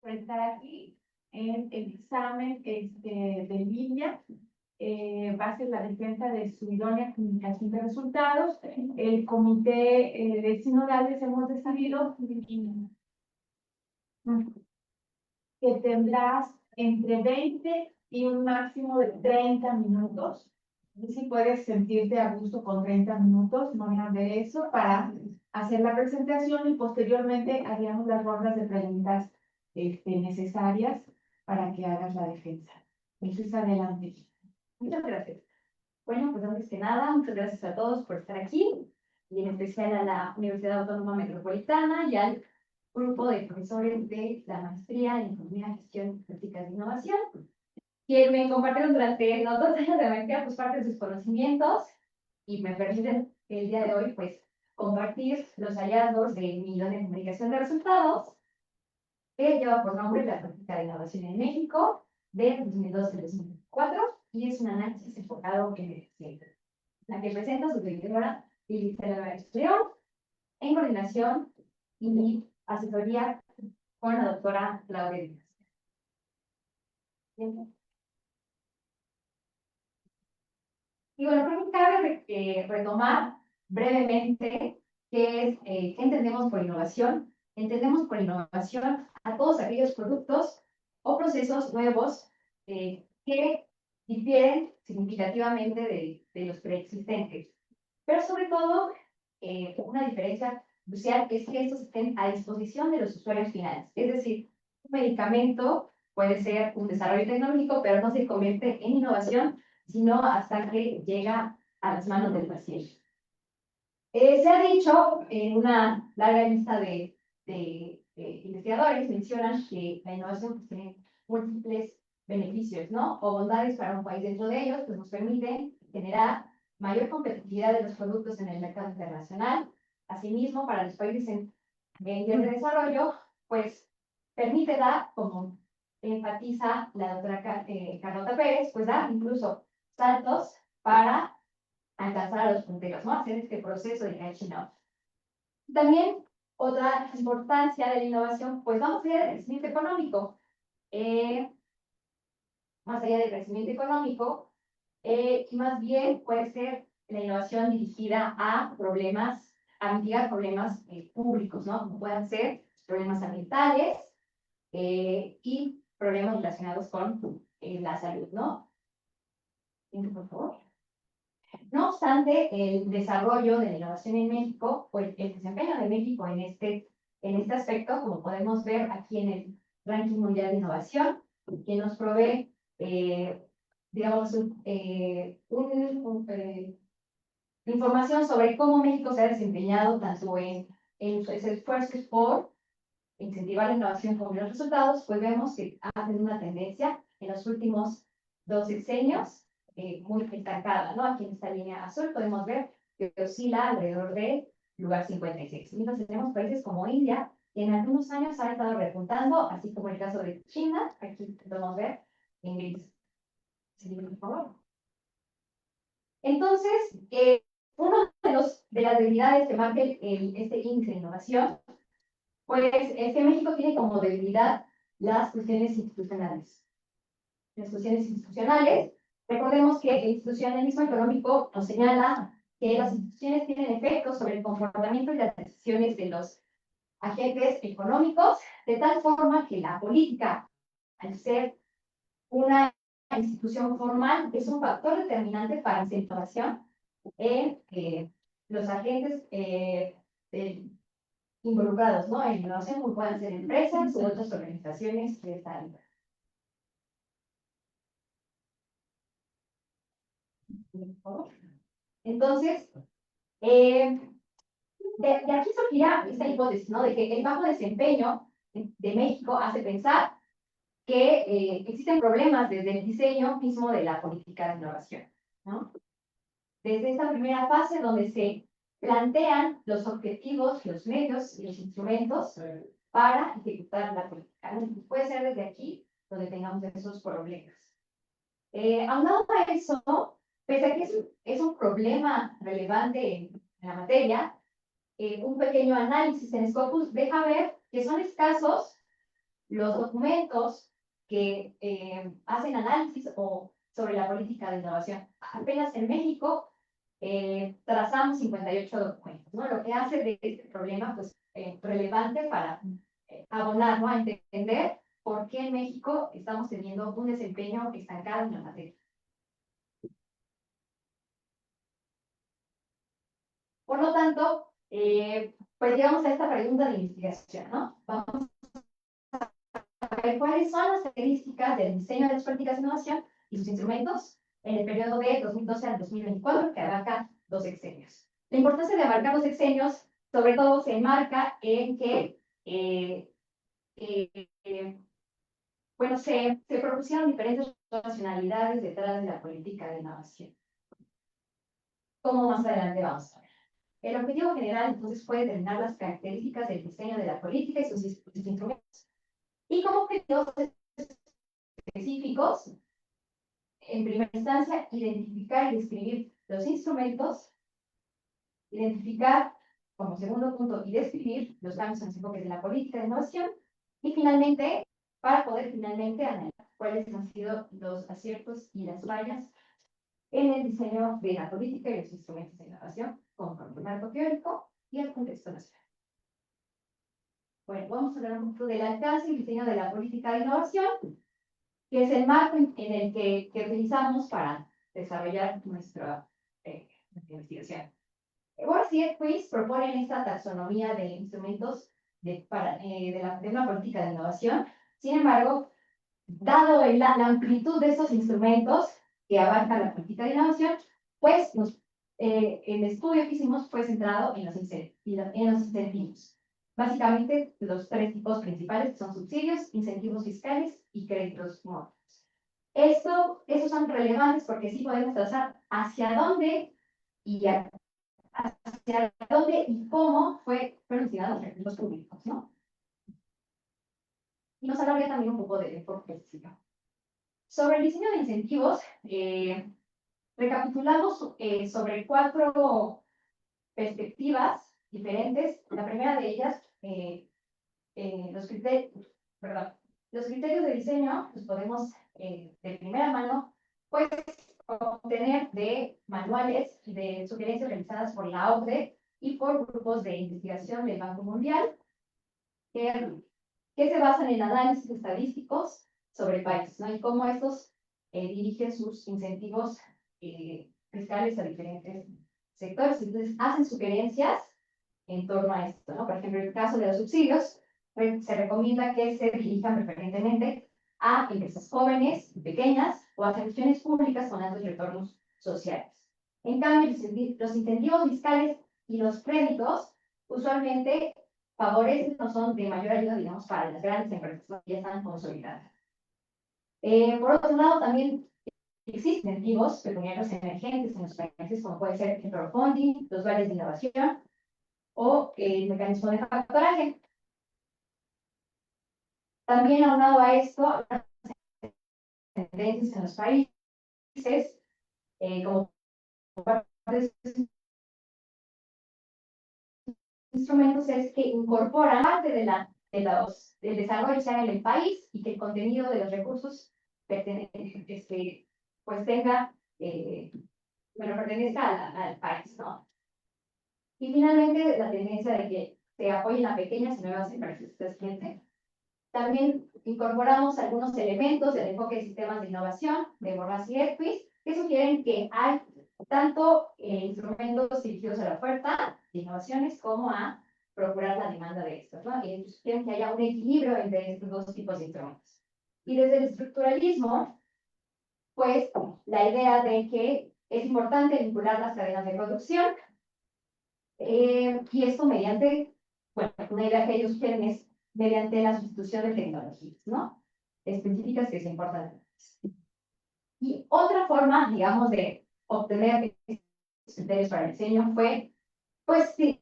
por estar aquí en el examen de línea. Va a ser la defensa de su idónea comunicación de resultados. El comité de sinodales hemos decidido que tendrás entre 20 y un máximo de 30 minutos. Si puedes sentirte a gusto con 30 minutos, no más de eso, para hacer la presentación y posteriormente haríamos las rondas de preguntas necesarias para que hagas la defensa. Entonces, adelante. Muchas gracias. Bueno, pues antes que nada, muchas gracias a todos por estar aquí, y en especial a la Universidad Autónoma Metropolitana y al grupo de profesores de la maestría en Economía, Gestión y Políticas de Innovación, que me compartieron durante los 2 años de maestría pues parte de sus conocimientos y me permiten el día de hoy pues compartir los hallazgos de mi idónea comunicación de resultados, que lleva por nombre la Política de Innovación en México de 2012 al 2004, y es un análisis enfocado en la que presenta su directora Lili León, en coordinación y asesoría con la doctora Laura Díaz. Y bueno, creo que cabe retomar brevemente qué entendemos por innovación. Entendemos por innovación a todos aquellos productos o procesos nuevos que difieren significativamente de los preexistentes. Pero sobre todo, una diferencia crucial es que estos estén a disposición de los usuarios finales. Es decir, un medicamento puede ser un desarrollo tecnológico, pero no se convierte en innovación sino hasta que llega a las manos del paciente. Se ha dicho en una larga lista de investigadores, mencionan que la innovación pues, tiene múltiples beneficios, ¿no? O bondades para un país. Dentro de ellos, pues nos permiten generar mayor competitividad de los productos en el mercado internacional. Asimismo, para los países en vías de desarrollo, pues permite dar, como enfatiza la doctora Carlota Pérez, pues da incluso saltos para alcanzar a los punteros, ¿no? Hacer este proceso de catching up. También otra importancia de la innovación, pues vamos a ver el crecimiento económico. Más allá del crecimiento económico, más bien puede ser la innovación dirigida a problemas, a mitigar problemas públicos, ¿no? Como puedan ser problemas ambientales y problemas relacionados con la salud, ¿no? Por favor. No obstante, el desarrollo de la innovación en México, pues el desempeño de México en este aspecto, como podemos ver aquí en el ranking mundial de innovación, que nos provee, digamos, información sobre cómo México se ha desempeñado tanto en sus esfuerzos por incentivar la innovación como los resultados, pues vemos que ha tenido una tendencia en los últimos 2 sexenios muy estancada, ¿no? Aquí en esta línea azul podemos ver que oscila alrededor del lugar 56. Entonces tenemos países como India, que en algunos años han estado repuntando, así como el caso de China, aquí podemos ver en gris. Seguimos, por favor. Entonces, una de las debilidades que marca este índice de innovación, pues es que México tiene como debilidad las cuestiones institucionales. Las cuestiones institucionales, recordemos que el institucionalismo económico nos señala que las instituciones tienen efectos sobre el comportamiento y las decisiones de los agentes económicos, de tal forma que la política, al ser una institución formal, es un factor determinante para la innovación en los agentes involucrados, ¿no? En innovación, como pueden ser empresas u otras organizaciones de esta área. Entonces, de aquí surgirá esta hipótesis, ¿no? De que el bajo desempeño de México hace pensar que existen problemas desde el diseño mismo de la política de innovación, ¿no? Desde esta primera fase donde se plantean los objetivos, los medios y los instrumentos para ejecutar la política, ¿no? Puede ser desde aquí donde tengamos esos problemas. Aunado a eso, pese a que es un problema relevante en la materia, un pequeño análisis en Scopus deja ver que son escasos los documentos que hacen análisis sobre la política de innovación. Apenas en México trazamos 58 documentos, ¿no? Lo que hace de este problema pues, relevante para abonar, ¿no? A entender por qué en México estamos teniendo un desempeño estancado en la materia. Por lo tanto, pues llegamos a esta pregunta de investigación, ¿no? Vamos a ver cuáles son las características del diseño de las políticas de innovación y sus instrumentos en el periodo de 2012 al 2024, que abarca 2 sexenios. La importancia de abarcar los sexenios, sobre todo, se enmarca en que bueno, se propusieron diferentes racionalidades detrás de la política de innovación. Como más adelante vamos a ver. El objetivo general, entonces, fue determinar las características del diseño de la política y sus instrumentos. Y como objetivos específicos, en primera instancia, identificar y describir los instrumentos, identificar, como segundo punto, y describir los cambios en los enfoques de la política de innovación, y finalmente, para poder finalmente analizar cuáles han sido los aciertos y las fallas en el diseño de la política y los instrumentos de innovación, conforme al marco teórico y el contexto nacional. Bueno, vamos a hablar un poco del alcance y diseño de la política de innovación, que es el marco en el que utilizamos para desarrollar nuestra investigación. World Quiz propone esta taxonomía de instrumentos de una política de innovación. Sin embargo, dado la amplitud de estos instrumentos que abarcan la política de innovación, pues el estudio que hicimos fue centrado en los incentivos. Básicamente, los 3 tipos principales son subsidios, incentivos fiscales y créditos móviles. Estos son relevantes porque sí podemos trazar hacia dónde y cómo fueron destinados los recursos públicos, ¿no? Y nos hablaría también un poco del enfoque específico. Sobre el diseño de incentivos, recapitulamos sobre 4 perspectivas diferentes. La primera de ellas, los criterios de diseño los podemos de primera mano pues, obtener de manuales y de sugerencias realizadas por la OCDE y por grupos de investigación del Banco Mundial que se basan en análisis estadísticos sobre países, ¿no? Y cómo estos dirigen sus incentivos fiscales a diferentes sectores. Entonces, hacen sugerencias en torno a esto, ¿no? Por ejemplo, en el caso de los subsidios, se recomienda que se dirijan preferentemente a empresas jóvenes y pequeñas o a soluciones públicas con altos retornos sociales. En cambio, los incentivos fiscales y los créditos usualmente favorecen o son de mayor ayuda, digamos, para las grandes empresas que ya están consolidadas. Por otro lado, también existen incentivos pecuniarios emergentes en los países, como puede ser el crowdfunding, los vales de innovación o el mecanismo de factoraje. También aunado a esto, tendencias en los países, como parte de estos instrumentos, es que incorporan parte del desarrollo se haga en el país y que el contenido de los recursos pues tenga, pertenezca al país, ¿no? Y finalmente, la tendencia de que se apoyen a pequeñas y nuevas empresas clientes. También incorporamos algunos elementos del enfoque de sistemas de innovación de Borras y Equis, que sugieren que hay tanto instrumentos dirigidos a la oferta de innovaciones como a procurar la demanda de estos, ¿no? Y sugieren que haya un equilibrio entre estos 2 tipos de instrumentos. Y desde el estructuralismo, pues la idea de que es importante vincular las cadenas de producción, y esto mediante, bueno, una idea que ellos quieren es mediante la sustitución de tecnologías, ¿no? Específicas que se importan. Y otra forma, digamos, de obtener criterios para el diseño fue, pues, sí,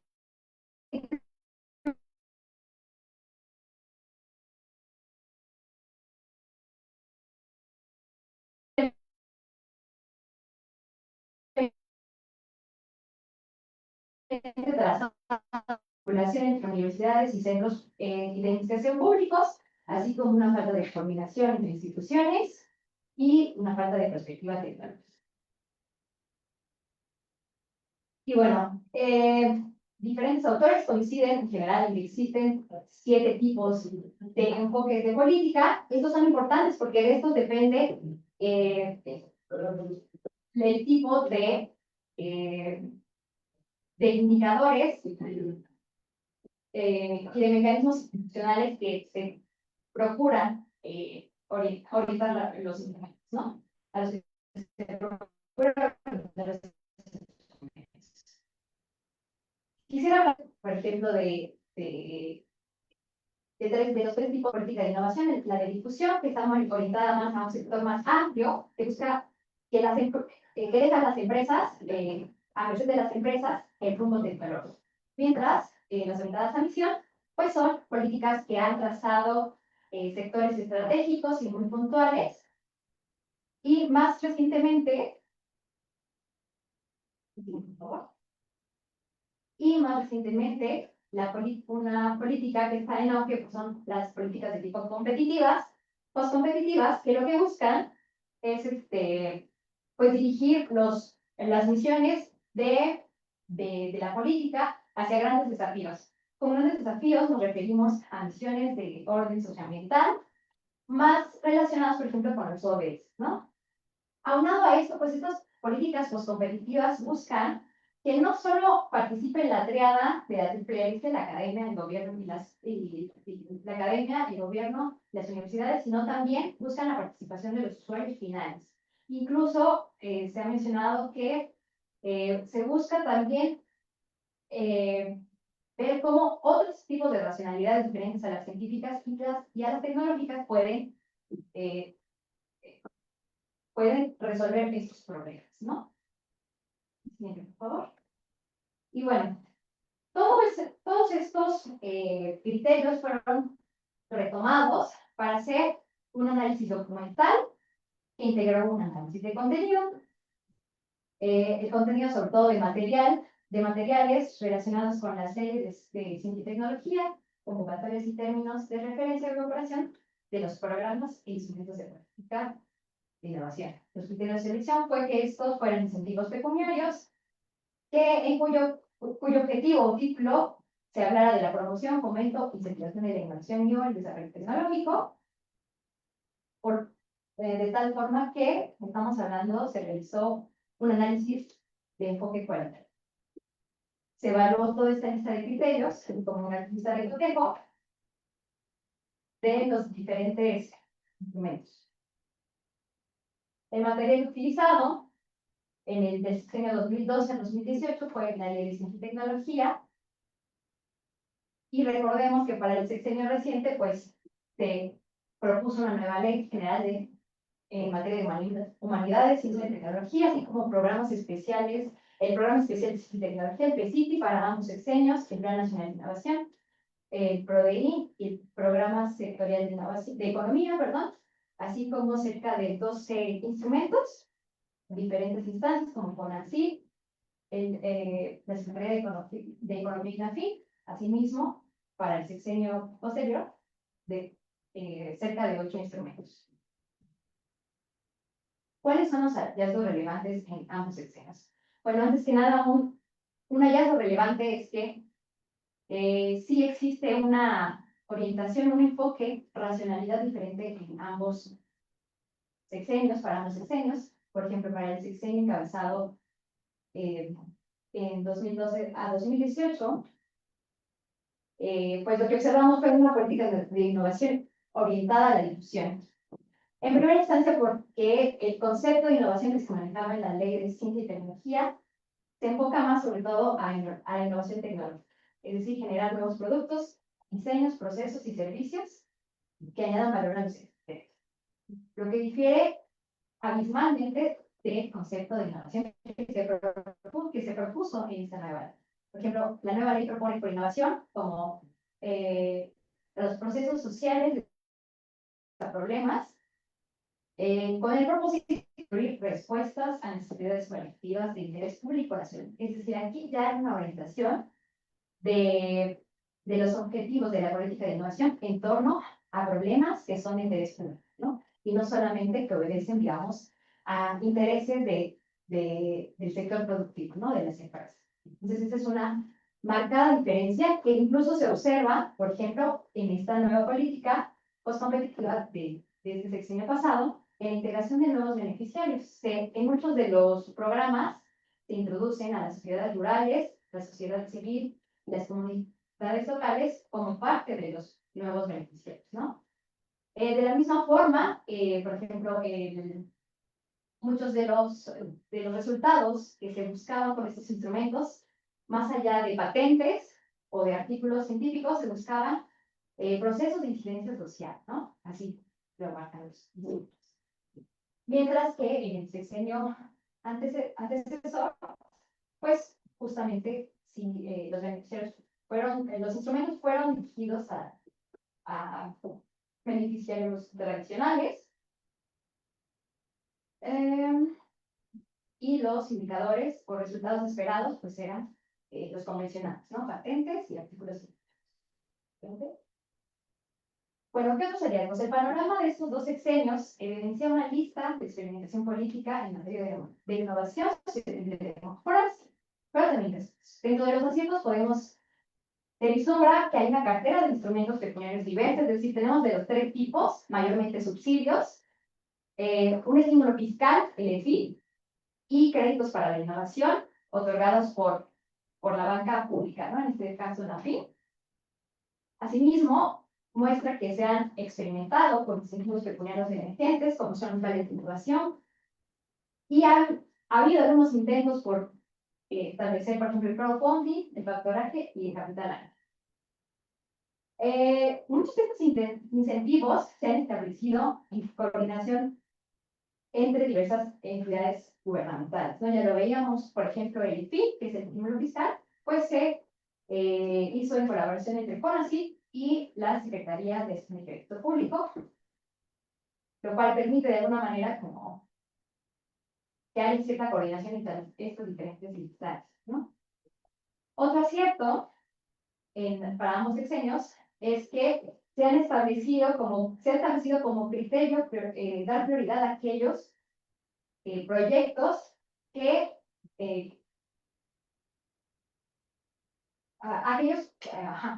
tras la vinculación entre universidades y centros de investigación públicos así como una falta de coordinación entre instituciones y una falta de perspectiva tecnológica. Y bueno, diferentes autores coinciden en general en que existen 7 tipos de enfoques de política. Estos son importantes porque de estos depende el tipo de indicadores y de mecanismos institucionales que se procuran orientar los instrumentos, ¿no? A los que se procuran Quisiera hablar, por ejemplo, de los 3 tipos de política de innovación. La de difusión, que está muy orientada más a un sector más amplio, que busca que dejan las empresas, a merced de las empresas, el rumbo tecnológico. Mientras, las orientadas a misión, pues son políticas que han trazado sectores estratégicos y muy puntuales. Y más recientemente, una política que está en auge pues son las políticas de tipo competitivas, postcompetitivas, que lo que buscan es pues dirigir las misiones de la política hacia grandes desafíos. Con grandes desafíos nos referimos a misiones de orden socioambiental, más relacionadas, por ejemplo, con los ODS, ¿no? Aunado a esto, pues estas políticas postcompetitivas buscan que no solo participe en la triada de la triple hélice, la academia, el gobierno la academia, el gobierno, las universidades, sino también buscan la participación de los usuarios finales. Incluso se ha mencionado que se busca también ver cómo otros tipos de racionalidades diferentes a las científicas y a las tecnológicas pueden resolver estos problemas, ¿no? Siguiente, por favor. Y bueno, todos estos criterios fueron retomados para hacer un análisis documental que integró un análisis de contenido, el contenido sobre todo de materiales relacionados con las leyes de ciencia y tecnología, convocatorias y términos de referencia y comparación de los programas e instrumentos de política de innovación. Los criterios de selección fue que estos fueran incentivos pecuniarios, en cuyo objetivo o título se hablara de la promoción, fomento, incentivación de la innovación y el desarrollo tecnológico, de tal forma que, estamos hablando, se realizó un análisis de enfoque cualitativo. Se evaluó toda esta lista de criterios, como una lista de cotejo, de los diferentes instrumentos. El material utilizado en el sexenio 2012 al 2018 fue la Ley de Ciencia y Tecnología, y recordemos que para el sexenio reciente, pues, se propuso una nueva Ley General en materia de humanidades, ciencia y tecnología, así como programas especiales, el Programa Especial de Ciencia y Tecnología, el PECITI, para ambos sexenios, el Plan Nacional de Innovación, el PRODEI y el Programa Sectorial de Innovación, de Economía, perdón, así como cerca de 12 instrumentos, diferentes instancias, como CONACYT, la Secretaría de Economía y CNAFIP, asimismo, para el sexenio posterior, de cerca de 8 instrumentos. ¿Cuáles son los hallazgos relevantes en ambos sexenios? Bueno, antes que nada, un hallazgo relevante es que sí existe una orientación, un enfoque, racionalidad diferente en ambos sexenios, para ambos sexenios. Por ejemplo, para el sexenio encabezado en 2012 a 2018, pues lo que observamos fue una política de innovación orientada a la difusión. En primera instancia, porque el concepto de innovación que se manejaba en la Ley de Ciencia y Tecnología se enfoca más sobre todo a la innovación tecnológica, es decir, generar nuevos productos, diseños, procesos y servicios que añadan valor a los existentes. Lo que difiere abismalmente del concepto de innovación que se propuso en esta nueva ley. Por ejemplo, la nueva ley propone por innovación como los procesos sociales de problemas con el propósito de incluir respuestas a necesidades colectivas de interés público nacional. Es decir, aquí ya hay una orientación de los objetivos de la política de innovación en torno a problemas que son de interés público, ¿no? Y no solamente que obedecen, digamos, a intereses del sector productivo, ¿no? De las empresas. Entonces, esta es una marcada diferencia que incluso se observa, por ejemplo, en esta nueva política postcompetitiva de este sexenio pasado, en la integración de nuevos beneficiarios. En muchos de los programas se introducen a las sociedades rurales, la sociedad civil, las comunidades locales como parte de los nuevos beneficiarios, ¿no? De la misma forma, por ejemplo, muchos de los resultados que se buscaban con estos instrumentos, más allá de patentes o de artículos científicos, se buscaban procesos de incidencia social, ¿no? Así lo marcan los institutos. Mientras que en el sexenio antecesor, pues justamente sí, los beneficiarios los instrumentos fueron dirigidos a beneficiarios tradicionales, y los indicadores o resultados esperados pues eran los convencionales, ¿no? Patentes y artículos científicos. Bueno, ¿qué otros hallazgos? El panorama de estos dos sexenios evidencia una lista de experimentación política en materia de innovación y de democracia, pero también dentro de los aciertos podemos vislumbrar que hay una cartera de instrumentos pecuniarios diversos, es decir, tenemos de los tres tipos, mayormente subsidios, un estímulo fiscal, el EFI, y créditos para la innovación, otorgados por la banca pública, ¿no? En este caso, la FIN. Asimismo, muestra que se han experimentado con incentivos pecuniarios emergentes, como son los planes de innovación, y ha habido algunos intentos por establecer, por ejemplo, el crowdfunding, el factoraje y el capital ángel. Muchos de estos incentivos se han establecido en coordinación entre diversas entidades gubernamentales, ¿no? Ya lo veíamos, por ejemplo, el IFI, que es el estímulo fiscal, pues se hizo en colaboración entre el CONACYT y la Secretaría de Crédito Público, lo cual permite de alguna manera como que haya cierta coordinación entre estos diferentes instancias, ¿no? Otro acierto para ambos sexenios es que se ha establecido como criterio dar prioridad a aquellos proyectos que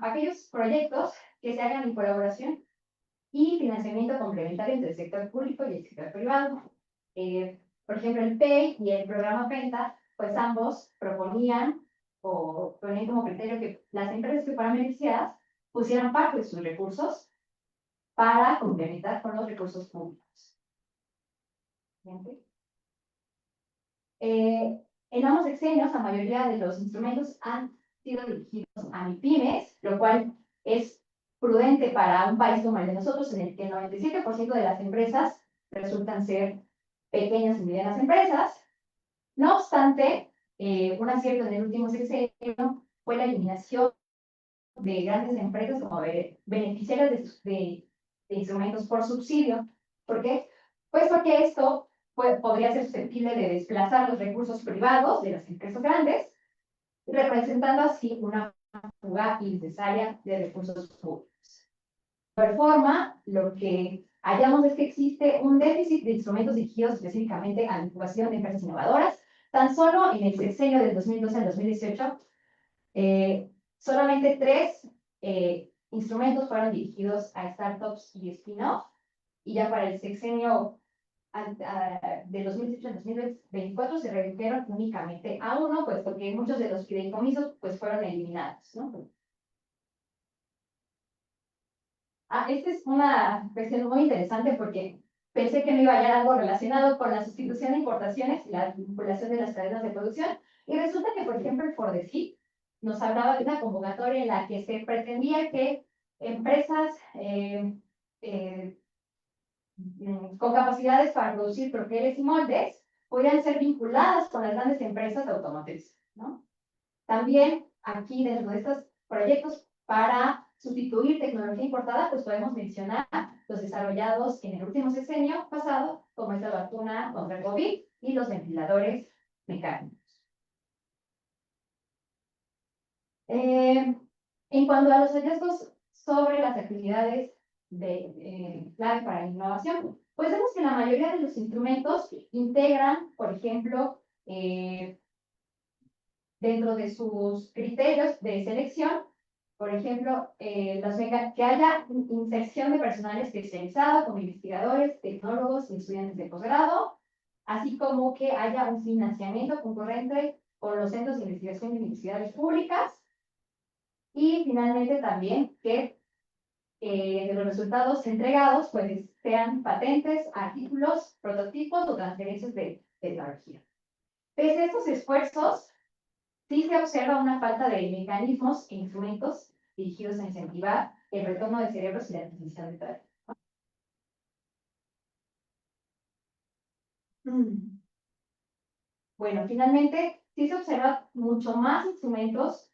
aquellos proyectos que se hagan en colaboración y financiamiento complementario entre el sector público y el sector privado. Por ejemplo, el PEI y el programa PENTA, pues ambos proponían o ponían como criterio que las empresas que fueran beneficiadas pusieran parte de sus recursos para complementar con los recursos públicos. En ambos sexenios, la mayoría de los instrumentos han sido dirigidos a MIPYMES, lo cual es prudente para un país como el de nosotros, en el que el 97% de las empresas resultan ser pequeñas y medianas empresas. No obstante, un acierto en el último sexenio fue la eliminación de grandes empresas como beneficiarias de instrumentos por subsidio. ¿Por qué? Pues porque esto podría ser susceptible de desplazar los recursos privados de las empresas grandes, representando así una fuga innecesaria de recursos públicos. Por forma, lo que hallamos es que existe un déficit de instrumentos dirigidos específicamente a la incubación de empresas innovadoras. Tan solo en el sexenio del 2012 al 2018, solamente 3 instrumentos fueron dirigidos a startups y spin-off, y ya para el sexenio de 2018 al 2024 se redujeron únicamente a 1, pues porque muchos de los fideicomisos pues fueron eliminados, ¿no? Esta es una cuestión muy interesante porque pensé que me iba a hallar algo relacionado con la sustitución de importaciones y la vinculación de las cadenas de producción, y resulta que, por ejemplo, el FORDECIT nos hablaba de una convocatoria en la que se pretendía que empresas con capacidades para producir troqueles y moldes podrían ser vinculadas con las grandes empresas automotrices, ¿no? También aquí dentro de estos proyectos para sustituir tecnología importada, pues podemos mencionar los desarrollados en el último sexenio pasado, como es la vacuna contra el COVID y los ventiladores mecánicos. En cuanto a los hallazgos sobre las actividades clave para la innovación? Pues vemos que la mayoría de los instrumentos integran, por ejemplo, dentro de sus criterios de selección, por ejemplo, que haya inserción de personal especializado como investigadores, tecnólogos y estudiantes de posgrado, así como que haya un financiamiento concurrente con los centros de investigación y universidades públicas, y finalmente también que de los resultados entregados pues sean patentes, artículos, prototipos o transferencias de tecnología. Pese a estos esfuerzos, sí se observa una falta de mecanismos e instrumentos dirigidos a incentivar el retorno de cerebros y la adquisición de talento. Bueno, finalmente, sí se observa mucho más instrumentos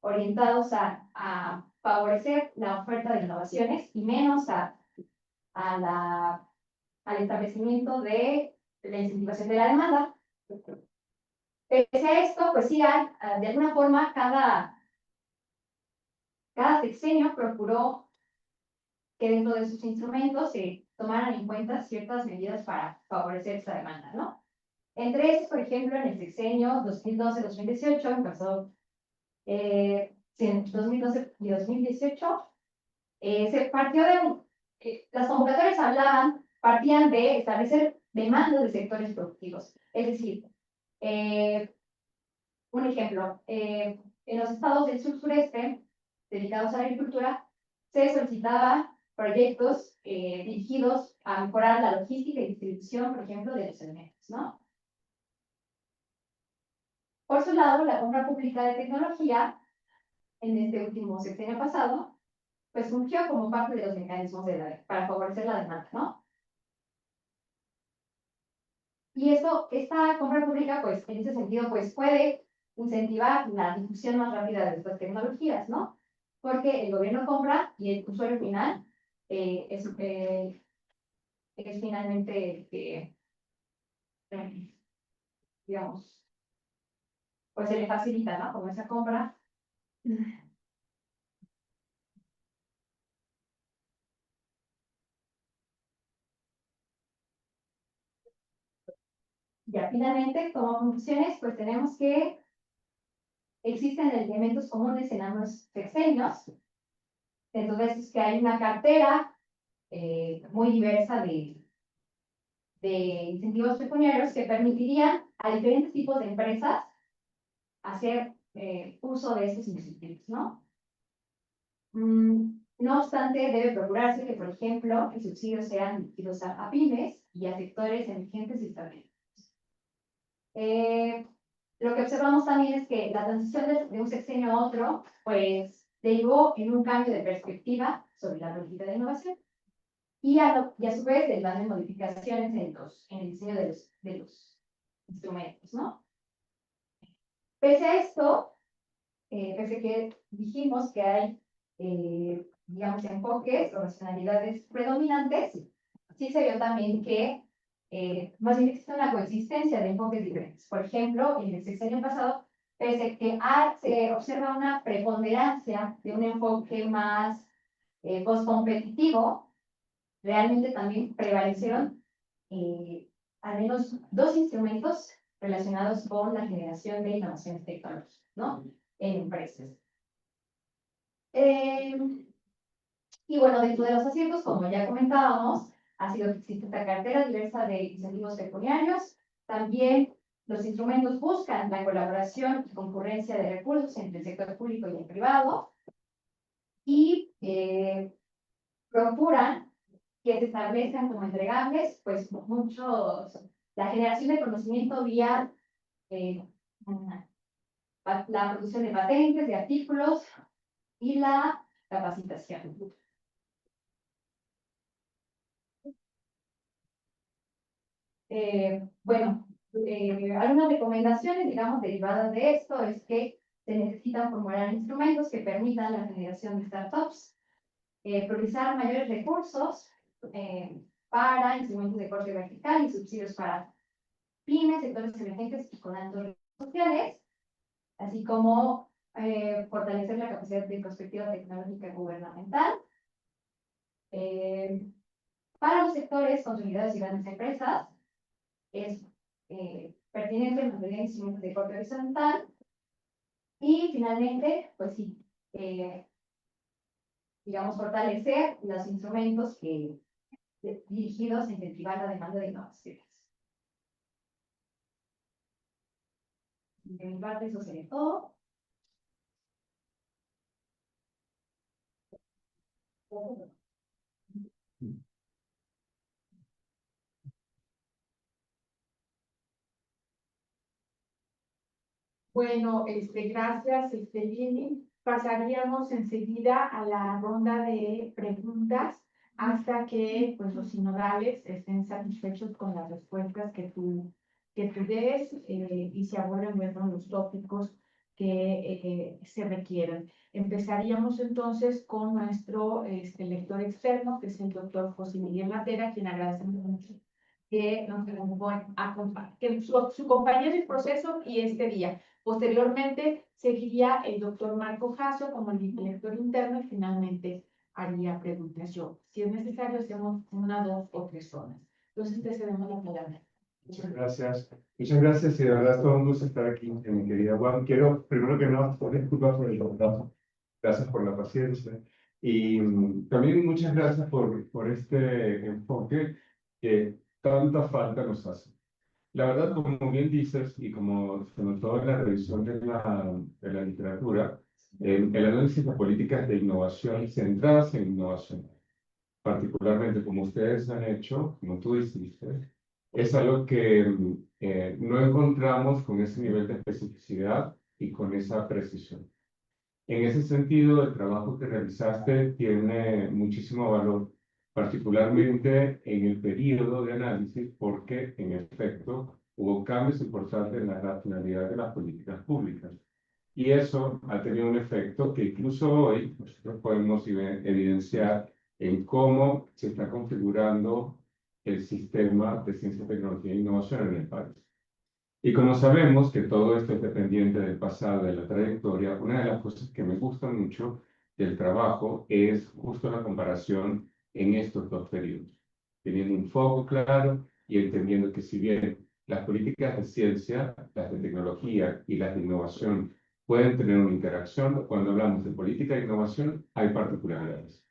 orientados a favorecer la oferta de innovaciones y menos al establecimiento de la incentivación de la demanda. Pese a esto, pues sí hay, de alguna forma, cada sexenio procuró que dentro de sus instrumentos se tomaran en cuenta ciertas medidas para favorecer esta demanda, ¿no? Entre estos, por ejemplo, en el sexenio 2012-2018, empezó 2012 y 2018, se partió las convocatorias partían de establecer demandas de sectores productivos. Es decir, un ejemplo, en los estados del sur-sureste, dedicados a la agricultura, se solicitaba proyectos dirigidos a mejorar la logística y distribución, por ejemplo, de los alimentos, ¿no? Por su lado, la compra pública de tecnología, en este último sexenio pasado, pues fungió como parte de los mecanismos para favorecer la demanda, ¿no? Y esta compra pública, pues, en ese sentido, pues, puede incentivar la difusión más rápida de estas tecnologías, ¿no? Porque el gobierno compra y el usuario final es finalmente el que, digamos, pues se le facilita, ¿no? Como esa compra. Ya, finalmente, como conclusiones, pues tenemos que existen elementos comunes en ambos sexenios. Entonces, que hay una cartera muy diversa de incentivos pecuniarios que permitirían a diferentes tipos de empresas hacer uso de estos incentivos, ¿no? No obstante, debe procurarse que, por ejemplo, los subsidios sean dirigidos a pymes y a sectores emergentes y estratégicos. Lo que observamos también es que la transición de un sexenio a otro, pues, derivó en un cambio de perspectiva sobre la política de innovación y a su vez derivan en modificaciones en el diseño de los instrumentos, ¿no? Pese a esto, pese a que dijimos que hay, digamos, enfoques o racionalidades predominantes, sí se vio también que más bien existe una coexistencia de enfoques diferentes. Por ejemplo, en el sexenio pasado, pese a que se observa una preponderancia de un enfoque más postcompetitivo, realmente también prevalecieron al menos dos instrumentos relacionados con la generación de innovaciones tecnológicas, ¿no? En empresas. Y bueno, dentro de los aciertos, como ya comentábamos, ha sido que existe esta cartera diversa de incentivos pecuniarios. También los instrumentos buscan la colaboración y concurrencia de recursos entre el sector público y el privado. Y procuran que se establezcan como entregables, pues la generación de conocimiento vía la producción de patentes, de artículos y la capacitación. Bueno, algunas recomendaciones, digamos, derivadas de esto es que se necesitan formular instrumentos que permitan la generación de startups, priorizar mayores recursos para instrumentos de corte vertical y subsidios para pymes, sectores emergentes y con altos riesgos sociales, así como fortalecer la capacidad de perspectiva tecnológica gubernamental. Para los sectores consumidores y grandes empresas, es pertinente mantener instrumentos de corte horizontal. Y finalmente, pues sí, digamos, fortalecer los instrumentos dirigidos a incentivar la demanda de innovaciones. De mi parte, eso sería todo. Bueno, gracias, Lili. Pasaríamos enseguida a la ronda de preguntas hasta que pues, los sinodales estén satisfechos con las respuestas que tú des y se aborden bueno, los tópicos que se requieran. Empezaríamos entonces con nuestro lector externo, que es el doctor José Miguel Matera, quien agradecemos mucho que nos que su compañía en el proceso y este día. Posteriormente seguiría el doctor Marco Jasso como el director interno y finalmente haría preguntas yo. Si es necesario, hacemos una, dos o tres zonas. Entonces, te cedemos la palabra. Muchas gracias. Muchas gracias y de verdad es todo un gusto estar aquí, mi querida Juan. Quiero, primero que nada, disculpas por el retraso. Gracias por la paciencia. Y también muchas gracias por este enfoque que tanta falta nos hace. La verdad, como bien dices, y como se notó en la revisión de la literatura, el análisis de políticas de innovación centradas en innovación, particularmente como ustedes han hecho, como tú hiciste, es algo que no encontramos con ese nivel de especificidad y con esa precisión. En ese sentido, el trabajo que realizaste tiene muchísimo valor, particularmente en el periodo de análisis, porque en efecto hubo cambios importantes en la racionalidad de las políticas públicas. Y eso ha tenido un efecto que incluso hoy nosotros podemos evidenciar en cómo se está configurando el sistema de ciencia, tecnología e innovación en el país. Y como sabemos que todo esto es dependiente del pasado, de la trayectoria, una de las cosas que me gusta mucho del trabajo es justo la comparación en estos dos periodos, teniendo un foco claro y entendiendo que si bien las políticas de ciencia, las de tecnología y las de innovación pueden tener una interacción, cuando hablamos de política de innovación hay particularidades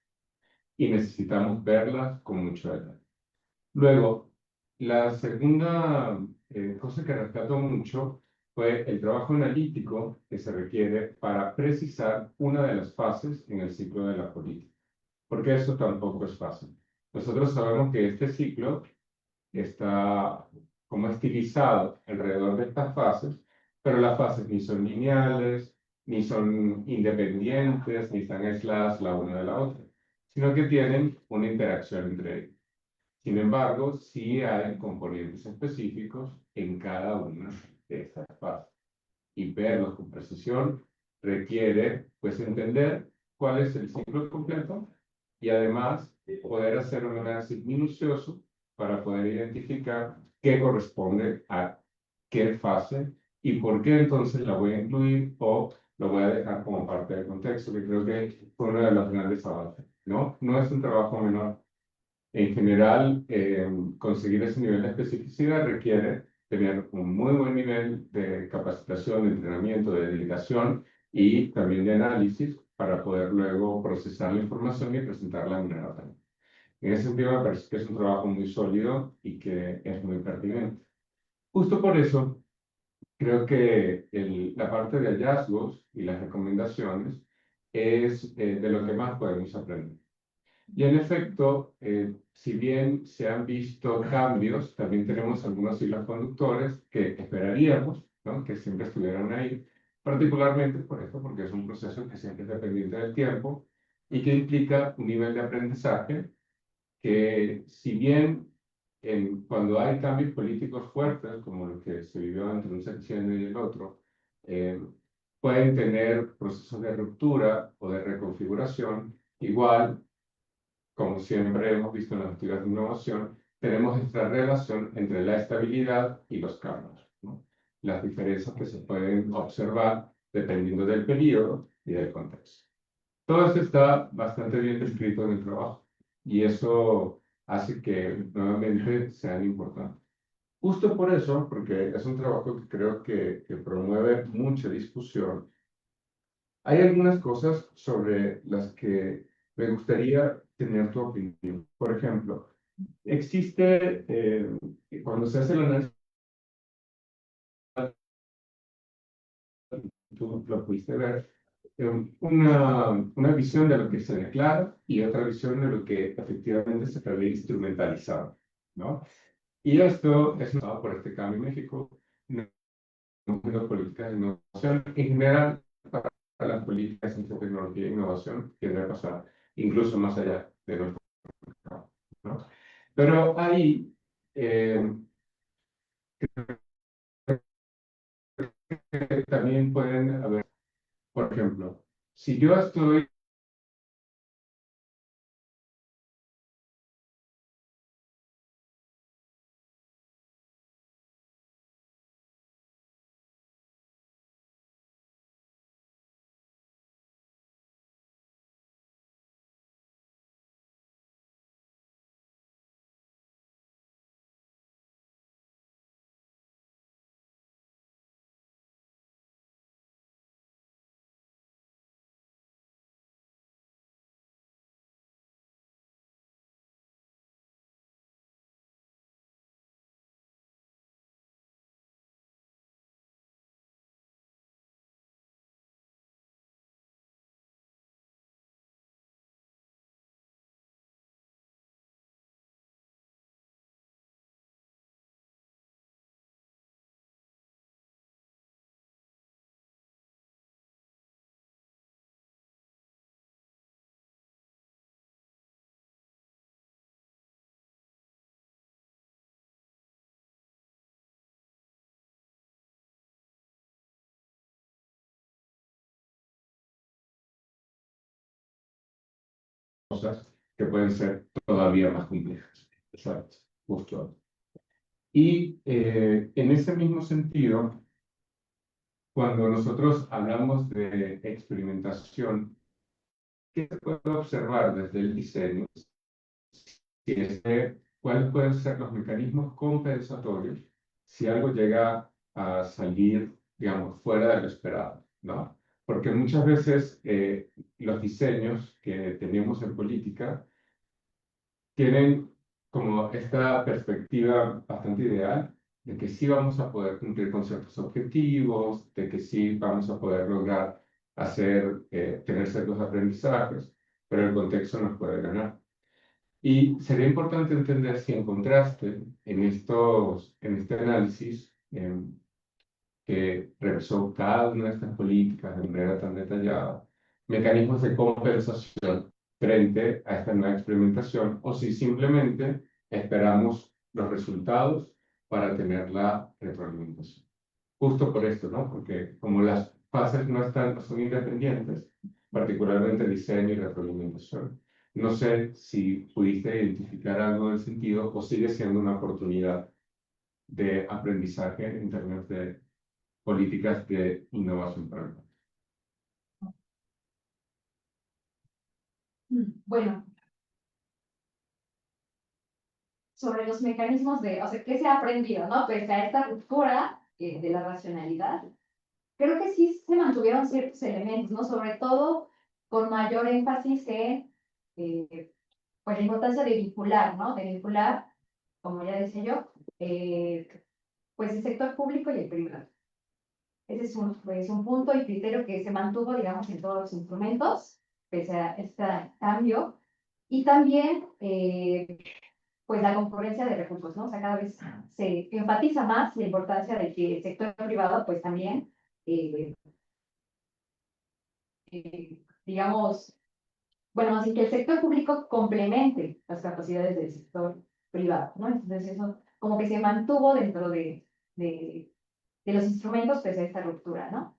y necesitamos verlas con mucho detalle. Luego, la segunda cosa que rescató mucho fue el trabajo analítico que se requiere para precisar una de las fases en el ciclo de la política, porque eso tampoco es fácil. Nosotros sabemos que este ciclo está como estilizado alrededor de estas fases, pero las fases ni son lineales, ni son independientes, ni están aisladas la una de la otra, sino que tienen una interacción entre ellas. Sin embargo, sí hay componentes específicos en cada una de estas fases. Y verlos con precisión requiere, pues, entender cuál es el ciclo completo y además poder hacer un análisis minucioso para poder identificar qué corresponde a qué fase y por qué entonces la voy a incluir o lo voy a dejar como parte del contexto, que creo que fue uno de los grandes avances, ¿no? No es un trabajo menor. En general, conseguir ese nivel de especificidad requiere tener un muy buen nivel de capacitación, de entrenamiento, de dedicación y también de análisis para poder luego procesar la información y presentarla de manera oral. En ese sentido, me parece que es un trabajo muy sólido y que es muy pertinente. Justo por eso, creo que la parte de hallazgos y las recomendaciones es de lo que más podemos aprender. Y en efecto, si bien se han visto cambios, también tenemos algunos hilos conductores que esperaríamos, ¿no?, que siempre estuvieran ahí, particularmente por esto, porque es un proceso que siempre es dependiente del tiempo y que implica un nivel de aprendizaje que, si bien cuando hay cambios políticos fuertes, como lo que se vivió entre un sexenio y el otro, eh, pueden tener procesos de ruptura o de reconfiguración, igual como siempre hemos visto en las actividades de innovación, tenemos esta relación entre la estabilidad y los cambios, ¿no? Las diferencias que se pueden observar dependiendo del periodo y del contexto. Todo esto está bastante bien descrito en el trabajo. Y eso hace que nuevamente sean importantes. Justo por eso, porque es un trabajo que creo que promueve mucha discusión, hay algunas cosas sobre las que me gustaría tener tu opinión. Por ejemplo, existe, cuando se hace el análisis, tú lo pudiste ver, una visión de lo que se declara y otra visión de lo que efectivamente se prevé instrumentalizado, ¿no? Y esto es notado por este cambio en México, no las políticas de innovación en general, para las políticas de tecnología e innovación, que debe pasar incluso más allá de nuestro mercado, ¿no? Pero ahí también pueden haber, por ejemplo, si yo estoy cosas que pueden ser todavía más complejas. Exacto, justo. Y en ese mismo sentido, cuando nosotros hablamos de experimentación, ¿qué se puede observar desde el diseño? Si ¿cuáles pueden ser los mecanismos compensatorios si algo llega a salir, digamos, fuera de lo esperado, ¿no? Porque muchas veces los diseños que tenemos en política tienen como esta perspectiva bastante ideal de que sí vamos a poder cumplir con ciertos objetivos, de que sí vamos a poder lograr hacer, tener ciertos aprendizajes, pero el contexto nos puede ganar. Y sería importante entender si encontraste en este análisis que revisó cada una de estas políticas de manera tan detallada, mecanismos de compensación frente a esta nueva experimentación, o si simplemente esperamos los resultados para tener la retroalimentación. Justo por esto, ¿no? Porque como las fases no son independientes, particularmente diseño y retroalimentación, no sé si pudiste identificar algo del sentido o sigue siendo una oportunidad de aprendizaje en términos de políticas de innovación para el país. Bueno, sobre los mecanismos de, o sea, ¿qué se ha aprendido, no? Pese a esta ruptura de la racionalidad, creo que sí se mantuvieron ciertos elementos, ¿no? Sobre todo con mayor énfasis en, pues, la importancia de vincular, ¿no? De vincular, como ya decía yo, pues el sector público y el privado. Ese es pues, un punto y criterio que se mantuvo, digamos, en todos los instrumentos, pese a este cambio. Y también, pues, la concurrencia de recursos, ¿no? O sea, cada vez se enfatiza más la importancia de que el sector privado, pues, también, digamos, bueno, así que el sector público complemente las capacidades del sector privado, ¿no? Entonces, eso como que se mantuvo dentro de los instrumentos pese a esta ruptura, ¿no?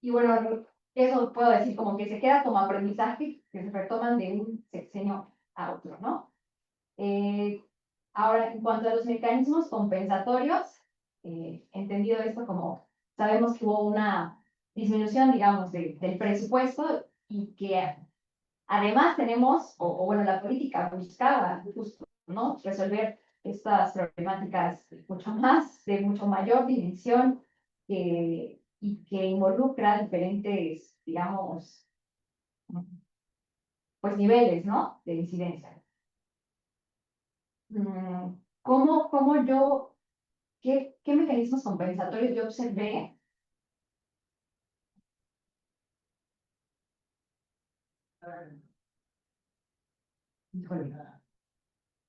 Y bueno, eso puedo decir como que se queda como aprendizaje que se retoman de un sexenio a otro, ¿no? Ahora, en cuanto a los mecanismos compensatorios, entendido esto como, sabemos que hubo una disminución, digamos, del presupuesto y que además tenemos, o bueno, la política buscaba justo, ¿no? Resolver estas problemáticas de mucho mayor dimensión y que involucra diferentes, digamos, pues niveles, ¿no? De incidencia. ¿Cómo yo, qué mecanismos compensatorios yo observé? Híjole.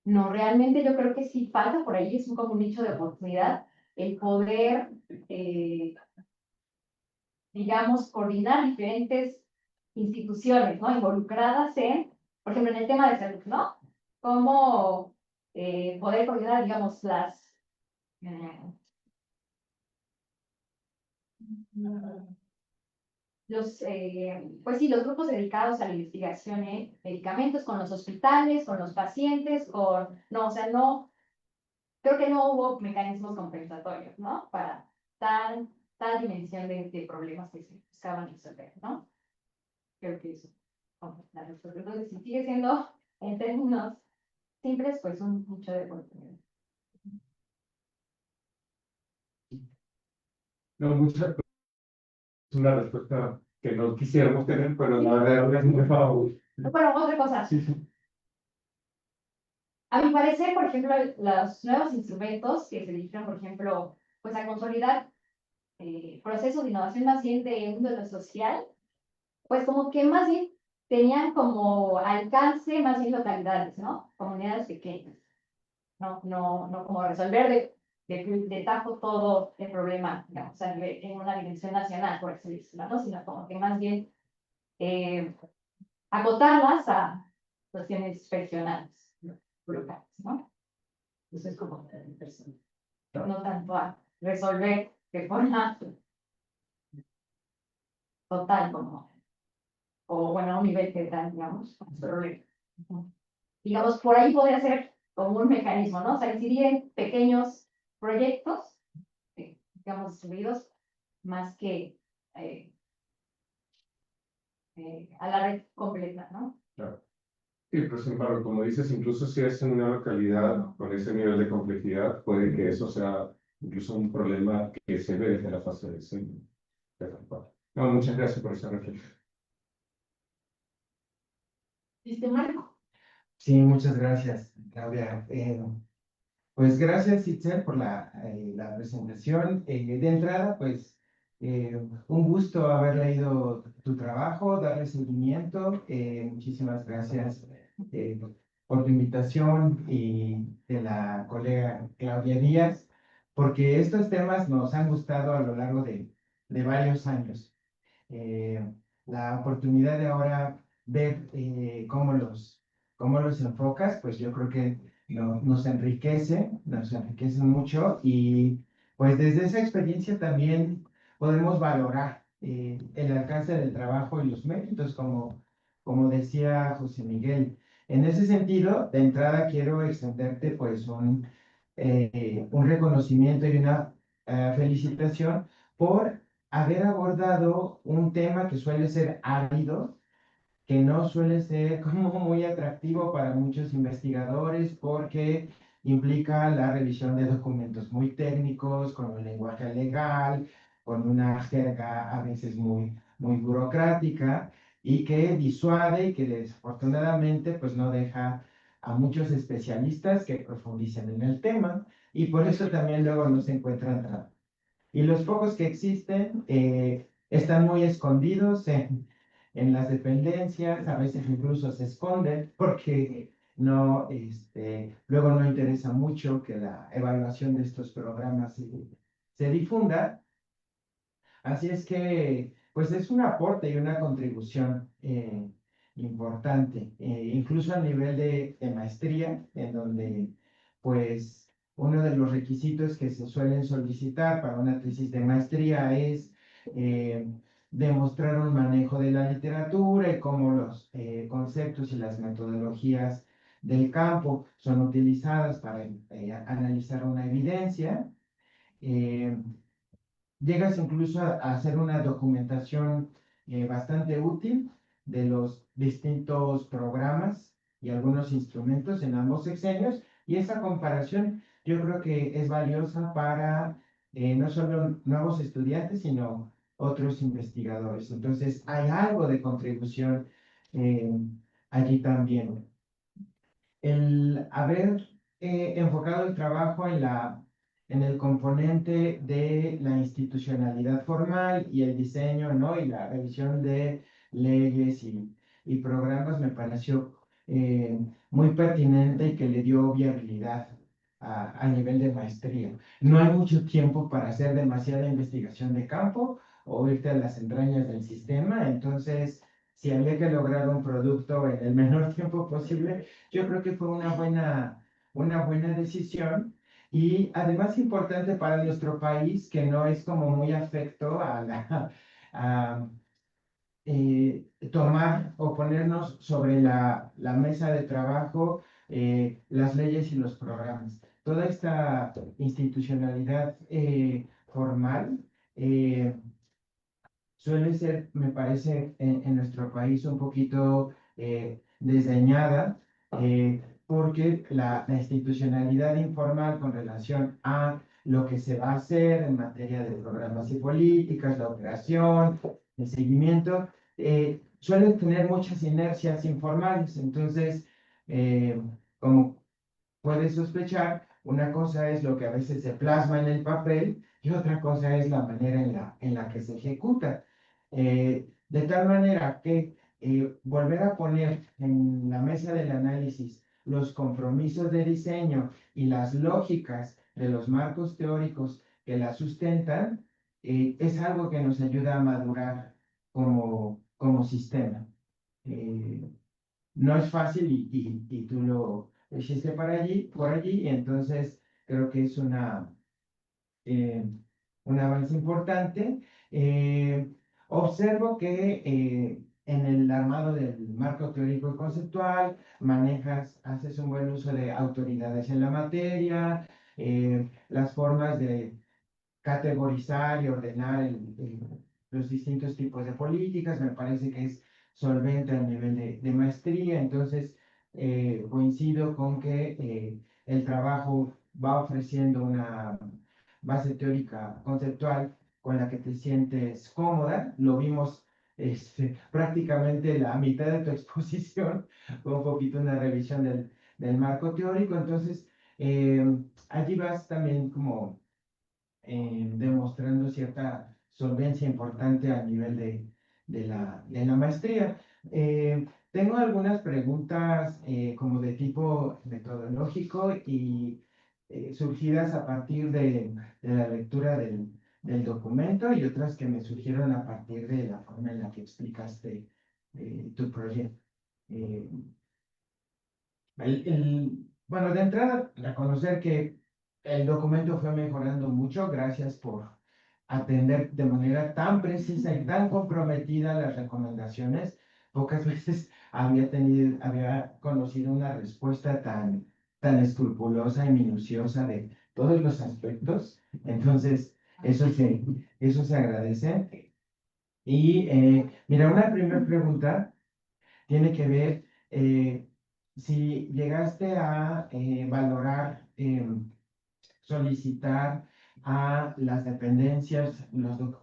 No, realmente yo creo que sí falta por ahí, es como un nicho de oportunidad, el poder, digamos, coordinar diferentes instituciones, ¿no? Involucradas en, por ejemplo, en el tema de salud, ¿no? Cómo poder coordinar, digamos, eh, pues sí, los grupos dedicados a la investigación en medicamentos con los hospitales, con los pacientes, no, o sea, no, creo que no hubo mecanismos compensatorios, ¿no? Para tal dimensión de problemas que se buscaban resolver, ¿no? Creo que eso, como la respuesta. Entonces, si sigue siendo, en términos simples, pues un mucho de oportunidad. No, muchas es una respuesta que no quisiéramos tener, pero la verdad es muy favor. Bueno, otra cosa. Sí, sí. A mi parecer, por ejemplo, los nuevos instrumentos que se dedican, por ejemplo, pues a consolidar procesos de innovación más bien de mundo de lo social, pues como que más bien tenían como alcance más bien localidades, ¿no? Comunidades pequeñas. No como resolver de tajo todo el problema, digamos, en una dimensión nacional, por así decirlo, ¿no? Sino como que más bien acotarlas a cuestiones regionales, locales, ¿no? Eso es como no tanto a resolver de forma total como, o bueno, a un nivel federal, digamos, problema. Digamos, por ahí podría ser como un mecanismo, ¿no? O sea, incidir en pequeños proyectos, digamos, distribuidos, más que a la red completa, ¿no? Claro. Sí, pero sin embargo, como dices, incluso si es en una localidad con ese nivel de complejidad, puede que eso sea incluso un problema que se ve desde la fase de diseño. No, muchas gracias por esa reflexión. ¿Viste, Marco? Sí, muchas gracias, Claudia. Pues gracias, Itzel, por la presentación. De entrada, pues un gusto haber leído tu trabajo, darle seguimiento. Muchísimas gracias por tu invitación y de la colega Claudia Díaz, porque estos temas nos han gustado a lo largo de varios años. Eh, la oportunidad de ahora ver cómo los enfocas, pues yo creo que nos enriquece mucho y pues desde esa experiencia también podemos valorar el alcance del trabajo y los méritos, como decía José Miguel. En ese sentido, de entrada quiero extenderte pues un reconocimiento y una felicitación por haber abordado un tema que suele ser árido, que no suele ser como muy atractivo para muchos investigadores porque implica la revisión de documentos muy técnicos, con un lenguaje legal, con una jerga a veces muy burocrática y que disuade y que desafortunadamente pues no deja a muchos especialistas que profundicen en el tema y por eso también luego no se encuentran y los pocos que existen están muy escondidos en las dependencias, a veces incluso se esconden porque luego no interesa mucho que la evaluación de estos programas se difunda. Así es que, pues es un aporte y una contribución importante, incluso a nivel de maestría, en donde, pues, uno de los requisitos que se suelen solicitar para una tesis de maestría es demostrar un manejo de la literatura y cómo los conceptos y las metodologías del campo son utilizadas para analizar una evidencia. Eh, Llegas incluso a hacer una documentación bastante útil de los distintos programas y algunos instrumentos en ambos sexenios, y esa comparación yo creo que es valiosa para no solo nuevos estudiantes, sino otros investigadores. Entonces, hay algo de contribución eh, allí también. El haber enfocado el trabajo en el componente de la institucionalidad formal y el diseño, ¿no? Y la revisión de leyes y programas me pareció muy pertinente y que le dio viabilidad a nivel de maestría. No hay mucho tiempo para hacer demasiada investigación de campo o irte a las entrañas del sistema, entonces si había que lograr un producto en el menor tiempo posible, yo creo que fue una buena decisión y además importante para nuestro país, que no es como muy afecto a a, tomar o ponernos sobre la mesa de trabajo las leyes y los programas. Toda esta institucionalidad formal suele ser, me parece, en nuestro país un poquito desdeñada, porque la institucionalidad informal con relación a lo que se va a hacer en materia de programas y políticas, la operación, el seguimiento, suelen tener muchas inercias informales. Entonces, como puedes sospechar, una cosa es lo que a veces se plasma en el papel y otra cosa es la manera en la que se ejecuta. De tal manera que volver a poner en la mesa del análisis los compromisos de diseño y las lógicas de los marcos teóricos que la sustentan, es algo que nos ayuda a madurar como sistema. Eh, no es fácil y tú lo hiciste por allí, y entonces creo que es eh, un avance importante. Observo que en el armado del marco teórico y conceptual haces un buen uso de autoridades en la materia, las formas de categorizar y ordenar los distintos tipos de políticas, me parece que es solvente a nivel de maestría, entonces coincido con que el trabajo va ofreciendo una base teórica conceptual con la que te sientes cómoda, lo vimos prácticamente la mitad de tu exposición, fue un poquito una revisión del marco teórico, entonces allí vas también como demostrando cierta solvencia importante a nivel de la maestría. Tengo algunas preguntas como de tipo metodológico y surgidas a partir de la lectura del documento y otras que me surgieron a partir de la forma en la que explicaste tu proyecto. Eh, bueno, de entrada, reconocer que el documento fue mejorando mucho. Gracias por atender de manera tan precisa y tan comprometida las recomendaciones. Pocas veces había conocido una respuesta tan escrupulosa y minuciosa de todos los aspectos. Entonces, eso se agradece. Y mira, una primera pregunta tiene que ver si llegaste a valorar, solicitar a las dependencias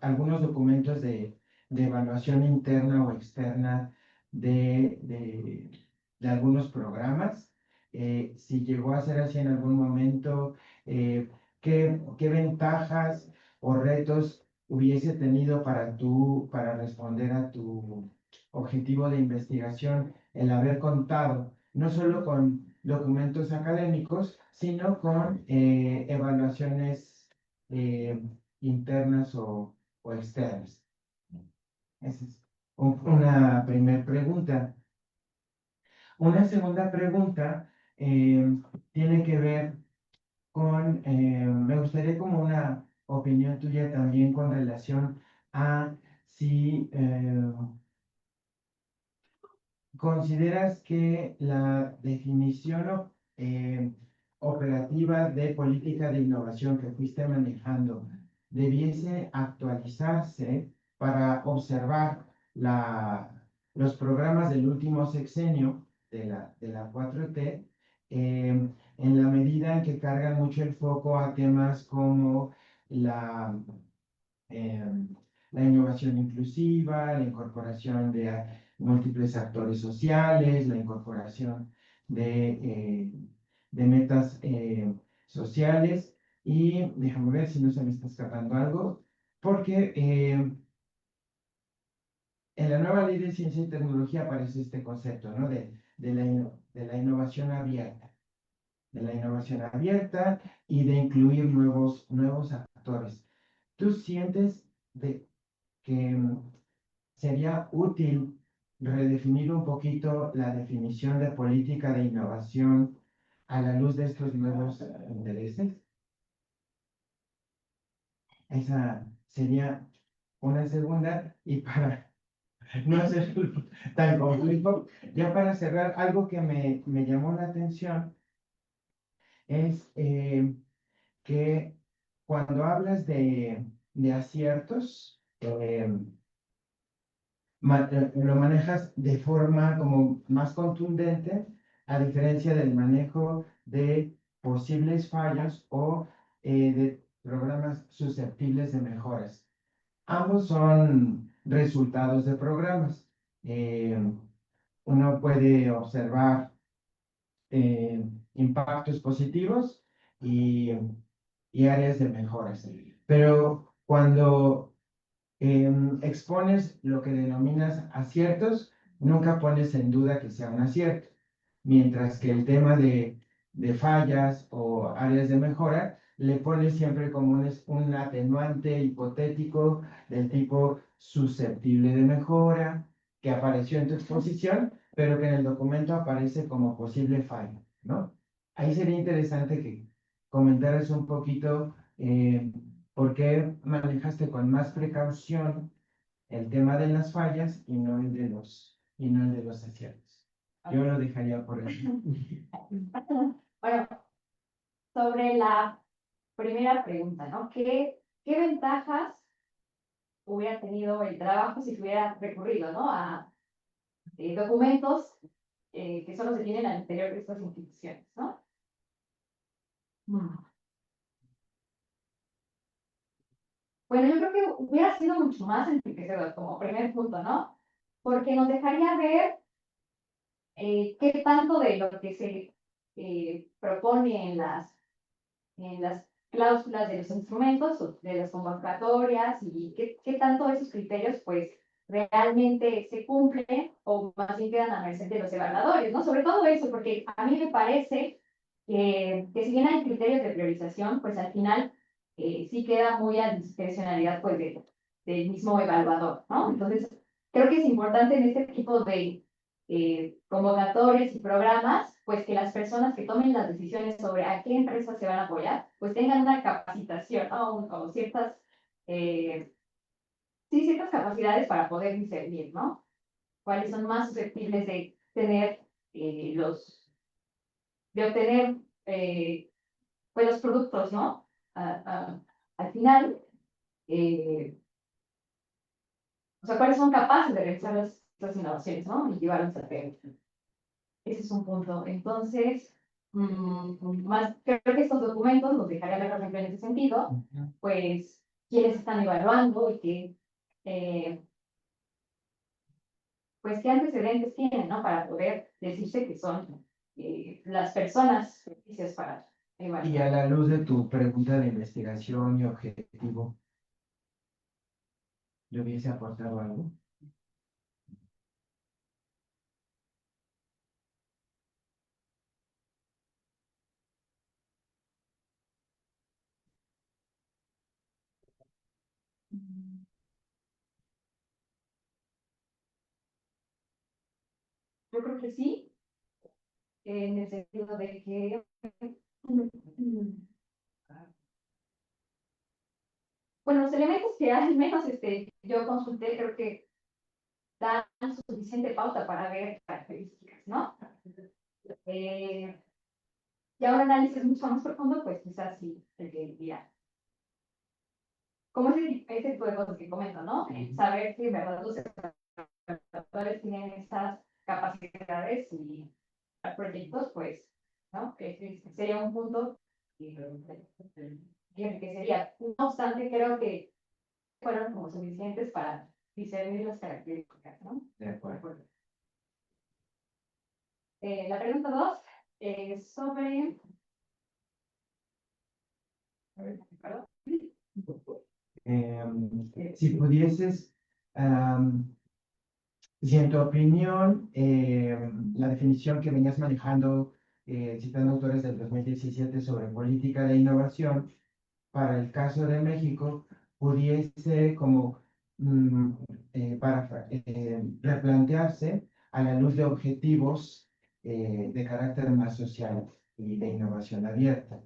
algunos documentos de evaluación interna o externa de algunos programas. Si llegó a ser así en algún momento, qué ventajas o retos hubiese tenido para responder a tu objetivo de investigación el haber contado no solo con documentos académicos, sino con evaluaciones eh, internas o externas. Esa es una primera pregunta. Una segunda pregunta tiene que ver con, me gustaría como una opinión tuya también con relación a si ¿consideras que la definición operativa de política de innovación que fuiste manejando debiese actualizarse para observar la, los programas del último sexenio de la 4T, en la medida en que cargan mucho el foco a temas como la, eh, la innovación inclusiva, la incorporación de múltiples actores sociales, la incorporación de metas sociales. Y déjame ver si no se me está escapando algo, porque en la nueva ley de ciencia y tecnología aparece este concepto, ¿no? De la innovación abierta, de la innovación abierta y de incluir nuevos actores. ¿Tú sientes que sería útil redefinir un poquito la definición de política de innovación a la luz de estos nuevos intereses? Esa sería una segunda, y para no hacer tan complejo, ya para cerrar, algo que me llamó la atención es que cuando hablas de aciertos, lo manejas de forma como más contundente, a diferencia del manejo de posibles fallos o de programas susceptibles de mejoras. Ambos son resultados de programas. Eh, Uno puede observar impactos positivos y, y áreas de mejoras. Pero cuando expones lo que denominas aciertos, nunca pones en duda que sea un acierto. Mientras que el tema de fallas o áreas de mejora, le pones siempre como un atenuante hipotético del tipo susceptible de mejora, que apareció en tu exposición, pero que en el documento aparece como posible falla, ¿no? Ahí sería interesante que comentaras un poquito por qué manejaste con más precaución el tema de las fallas y no y no el de los aciertos. Yo lo dejaría por eso. Bueno, sobre la primera pregunta, ¿no? ¿Qué ventajas hubiera tenido el trabajo si se hubiera recurrido, ¿no? A documentos que solo se tienen al interior de estas instituciones, ¿no? Bueno, yo creo que hubiera sido mucho más enriquecedor como primer punto, ¿no? Porque nos dejaría ver qué tanto de lo que se propone en las cláusulas de los instrumentos, o de las convocatorias, y qué tanto esos criterios, pues, realmente se cumplen o más bien quedan a merced de los evaluadores, ¿no? Sobre todo eso, porque a mí me parece que si bien hay criterios de priorización, pues al final sí queda muy a discrecionalidad, pues, del mismo evaluador, ¿no? Entonces, creo que es importante en este tipo de convocatorias y programas, pues que las personas que tomen las decisiones sobre a qué empresas se van a apoyar, pues tengan una capacitación, ¿no? O ciertas, sí, ciertas capacidades para poder discernir, ¿no? Cuáles son más susceptibles de tener de obtener, pues los productos, ¿no? Al final, eh, o sea, cuáles son capaces de realizar las innovaciones, ¿no? Y llevarlas a cabo. Ese es un punto. Entonces, más, creo que estos documentos nos dejarían ver, por ejemplo, en ese sentido, pues, quiénes están evaluando y pues, qué antecedentes tienen, ¿no? Para poder decirse que son las personas propicias para Y evaluar. a la luz de tu pregunta de investigación y objetivo, ¿le hubiese aportado algo? Yo creo que sí, en el sentido de que bueno, los elementos que al menos yo consulté creo que dan suficiente pauta para ver características, ¿no? Ya un análisis mucho más profundo, pues quizás sí, el que diría. Como ese tipo de cosas que comento, ¿no? Saber si en verdad los laboratorios tienen estas capacidades y proyectos, pues, ¿no? Que sería un punto que enriquecería. No obstante, creo que fueron como suficientes para discernir las características, ¿no? De acuerdo. La pregunta 2 es sobre... A ver, ¿perdón? Si pudieses, si en tu opinión, la definición que venías manejando, citando autores del 2017 sobre política de innovación, para el caso de México, pudiese como replantearse a la luz de objetivos de carácter más social y de innovación abierta.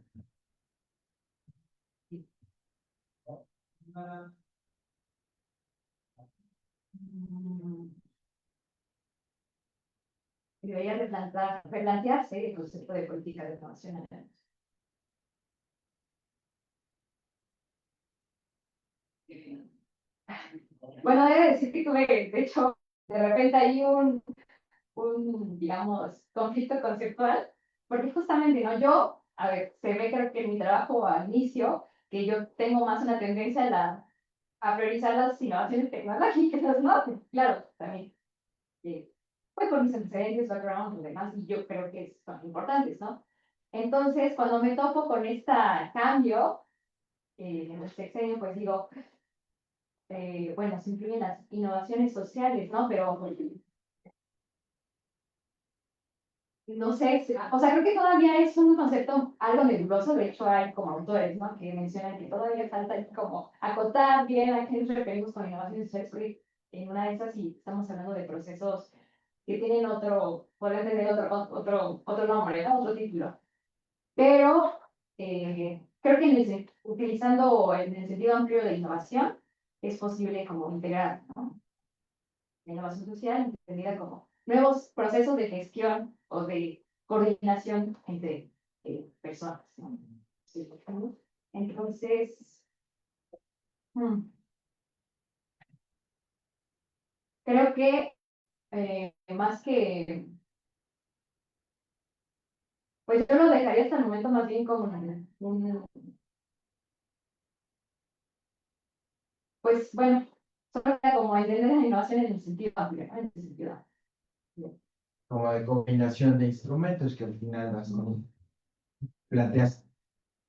Debería replantearse el concepto de política de innovación. Bueno, he de decir que tuve, de hecho, de repente hay digamos, conflicto conceptual, porque justamente, ¿no? Yo, a ver, se ve creo que en mi trabajo al inicio, que yo tengo más una tendencia a priorizar las innovaciones tecnológicas, ¿no? Claro, también, pues por mis antecedentes, background y demás, y yo creo que son importantes, ¿no? Entonces, cuando me topo con este cambio en el sexenio, pues digo, bueno, se incluyen las innovaciones sociales, ¿no? Pero no sé, o sea, creo que todavía es un concepto algo nebuloso. De hecho, hay como autores, ¿no? Que mencionan que todavía falta como acotar bien a qué nos referimos con innovaciones sociales. En una de esas, sí, estamos hablando de procesos que tienen podrían tener otro nombre, ¿no? Otro título. Pero creo que utilizando en el sentido amplio de innovación, es posible como integrar, ¿no? La innovación social entendida como nuevos procesos de gestión o de coordinación entre personas, ¿no? Sí. Entonces, hmm, creo que más que, pues yo lo dejaría hasta el momento más bien como pues bueno, solo como entender la innovación en el sentido amplio, ¿no? En el sentido amplio. Como de combinación de instrumentos que al final planteas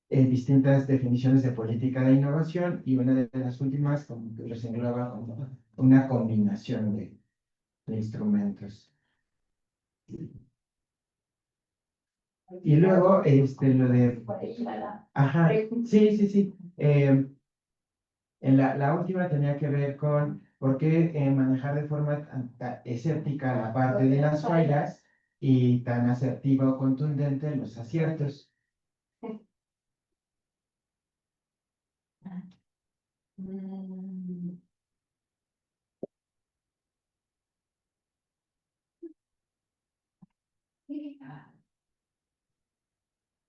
distintas definiciones de política de innovación y una de las últimas como que los engloba como una combinación de instrumentos. Y luego, lo de... Por ahí va Ajá, sí, sí, sí. En la última tenía que ver con por qué manejar de forma tan escéptica la parte de las fallas y tan asertiva o contundente los aciertos. Mm, sí.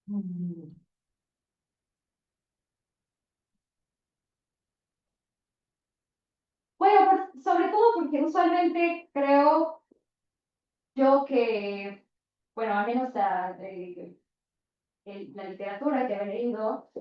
Mm. Bueno, sobre todo porque usualmente creo yo que, bueno, al menos la literatura que he leído,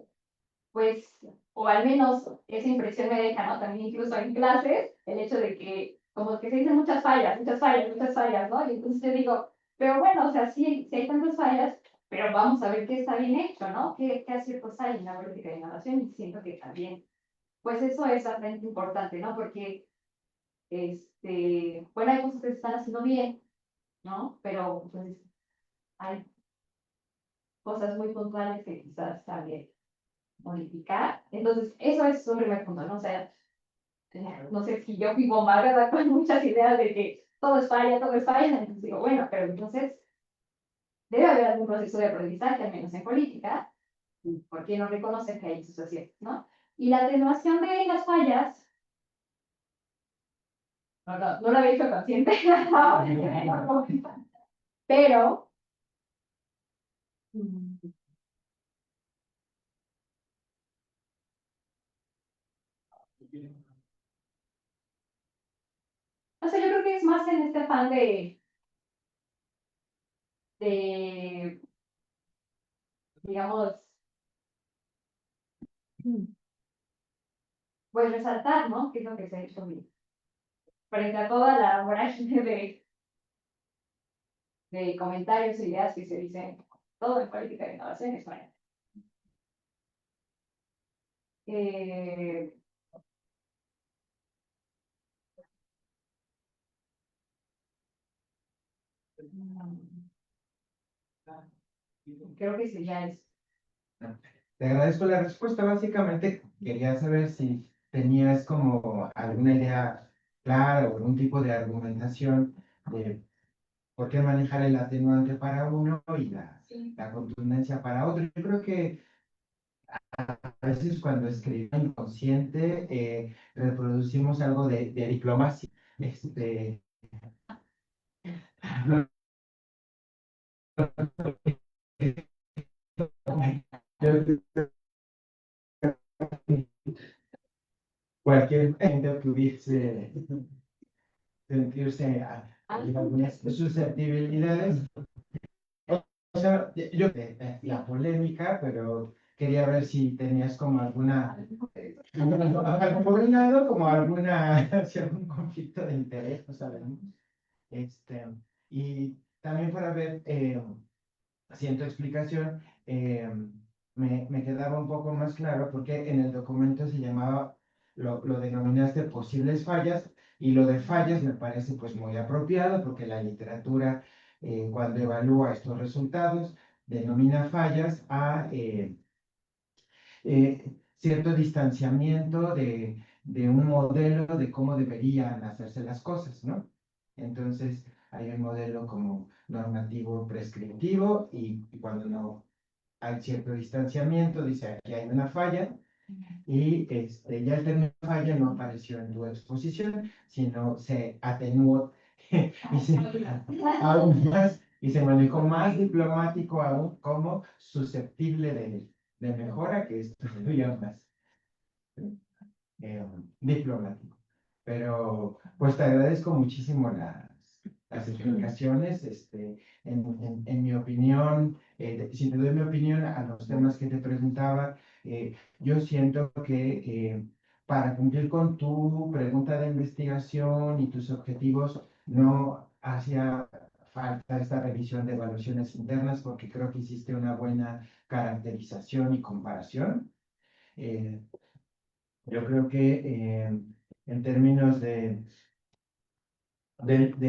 pues, o al menos esa impresión me deja, ¿no? También incluso en clases, el hecho de que como que se dicen muchas fallas, muchas fallas, muchas fallas, ¿no? Y entonces yo digo, pero bueno, o sea, sí hay tantas fallas, pero vamos a ver qué está bien hecho, ¿no? ¿Qué aciertos hay en la política de innovación? Y siento que también, pues eso es bastante importante, ¿no? Porque, bueno, hay cosas que se están haciendo bien, ¿no? Pero, pues, hay cosas muy puntuales que quizás también modificar. Entonces, eso es un primer punto, ¿no? O sea, no sé si yo fui bombardeada con muchas ideas de que todo es falla, entonces digo, bueno, pero entonces debe haber algún proceso de aprendizaje, al menos en política, ¿por qué no reconocer que hay sus aciertos, ¿no? Y la atenuación de las fallas, no lo había hecho consciente, pero O sea, yo creo que es más en este afán digamos, pues resaltar, ¿no? ¿Qué es lo que se ha hecho bien? Frente a toda la vorágine de comentarios e ideas que se dicen todo en política de innovación en España. Eh, Creo que sí, ya es. Te agradezco la respuesta. Básicamente quería saber si tenías como alguna idea clara o algún tipo de argumentación de por qué manejar el atenuante para uno y la contundencia para otro. Yo creo que a veces cuando escribimos inconsciente reproducimos algo de diplomacia. Este, cualquier gente pudiese sentirse algunas susceptibilidades. O sea, yo la polémica, pero quería ver si tenías como alguna, por un lado, como alguna, si algún conflicto de interés, no sabemos. Este, y también para ver si en tu explicación me quedaba un poco más claro, porque en el documento se llamaba, lo denominaste posibles fallas, y lo de fallas me parece pues muy apropiado, porque la literatura cuando evalúa estos resultados denomina fallas a cierto distanciamiento de un modelo de cómo deberían hacerse las cosas, ¿no? Entonces, hay un modelo como normativo prescriptivo y cuando no hay cierto distanciamiento, dice aquí hay una falla y ya el término falla no apareció en tu exposición, sino se atenuó y se, aún más, y se manejó más diplomático aún como susceptible de mejora, que esto todavía más diplomático. Pero pues te agradezco muchísimo las explicaciones. En mi opinión, si te doy mi opinión a los temas que te preguntaba, yo siento que para cumplir con tu pregunta de investigación y tus objetivos, no hacía falta esta revisión de evaluaciones internas porque creo que hiciste una buena caracterización y comparación. Eh, yo creo que en términos del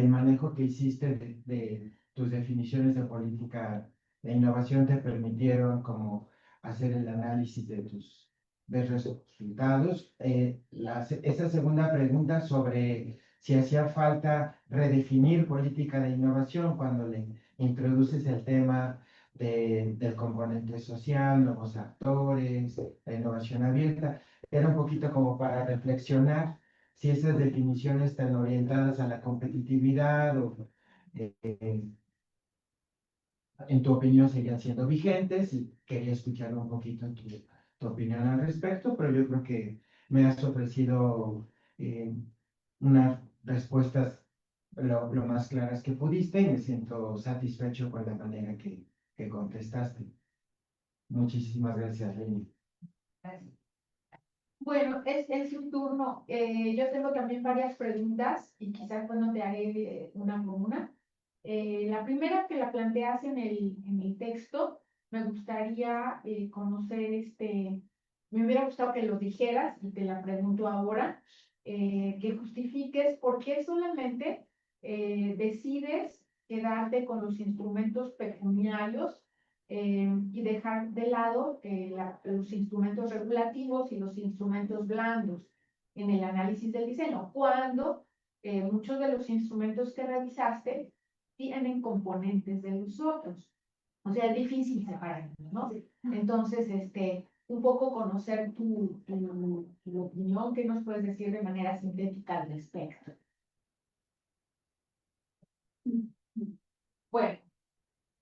manejo que hiciste de tus definiciones de política de innovación te permitieron como hacer el análisis de resultados. Esa segunda pregunta sobre si hacía falta redefinir política de innovación cuando le introduces el tema del componente social, nuevos actores, la innovación abierta, era un poquito como para reflexionar si esas definiciones están orientadas a la competitividad o eh, en tu opinión seguían siendo vigentes y quería escuchar un poquito tu opinión al respecto, pero yo creo que me has ofrecido unas respuestas lo más claras que pudiste y me siento satisfecho con la manera que contestaste. Muchísimas gracias, Lenny. Bueno, es su turno. Yo tengo también varias preguntas y quizás bueno te haré una por una. La primera que la planteas en el texto, me gustaría conocer me hubiera gustado que lo dijeras y te la pregunto ahora, que justifiques por qué solamente decides quedarte con los instrumentos pecuniarios y dejar de lado los instrumentos regulativos y los instrumentos blandos en el análisis del diseño, cuando muchos de los instrumentos que revisaste tienen componentes de los otros. O sea, es difícil separarlos, ¿no? Entonces, un poco conocer tu opinión, ¿qué nos puedes decir de manera sintética al respecto? Bueno,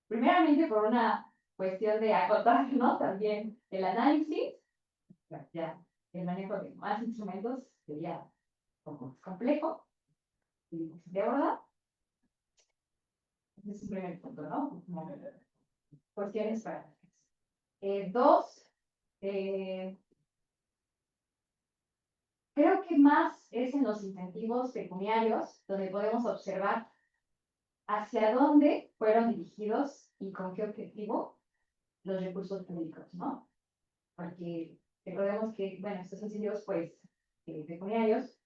primeramente por una cuestión de acotar, ¿no? También el análisis, ya el manejo de más instrumentos sería un poco más complejo. ¿De verdad? Ese es el primer punto, ¿no? Cuestiones prácticas. Dos, creo que más es en los incentivos pecuniarios donde podemos observar hacia dónde fueron dirigidos y con qué objetivo los recursos públicos, ¿no? Porque recordemos que, bueno, estos incentivos, pues, pecuniarios,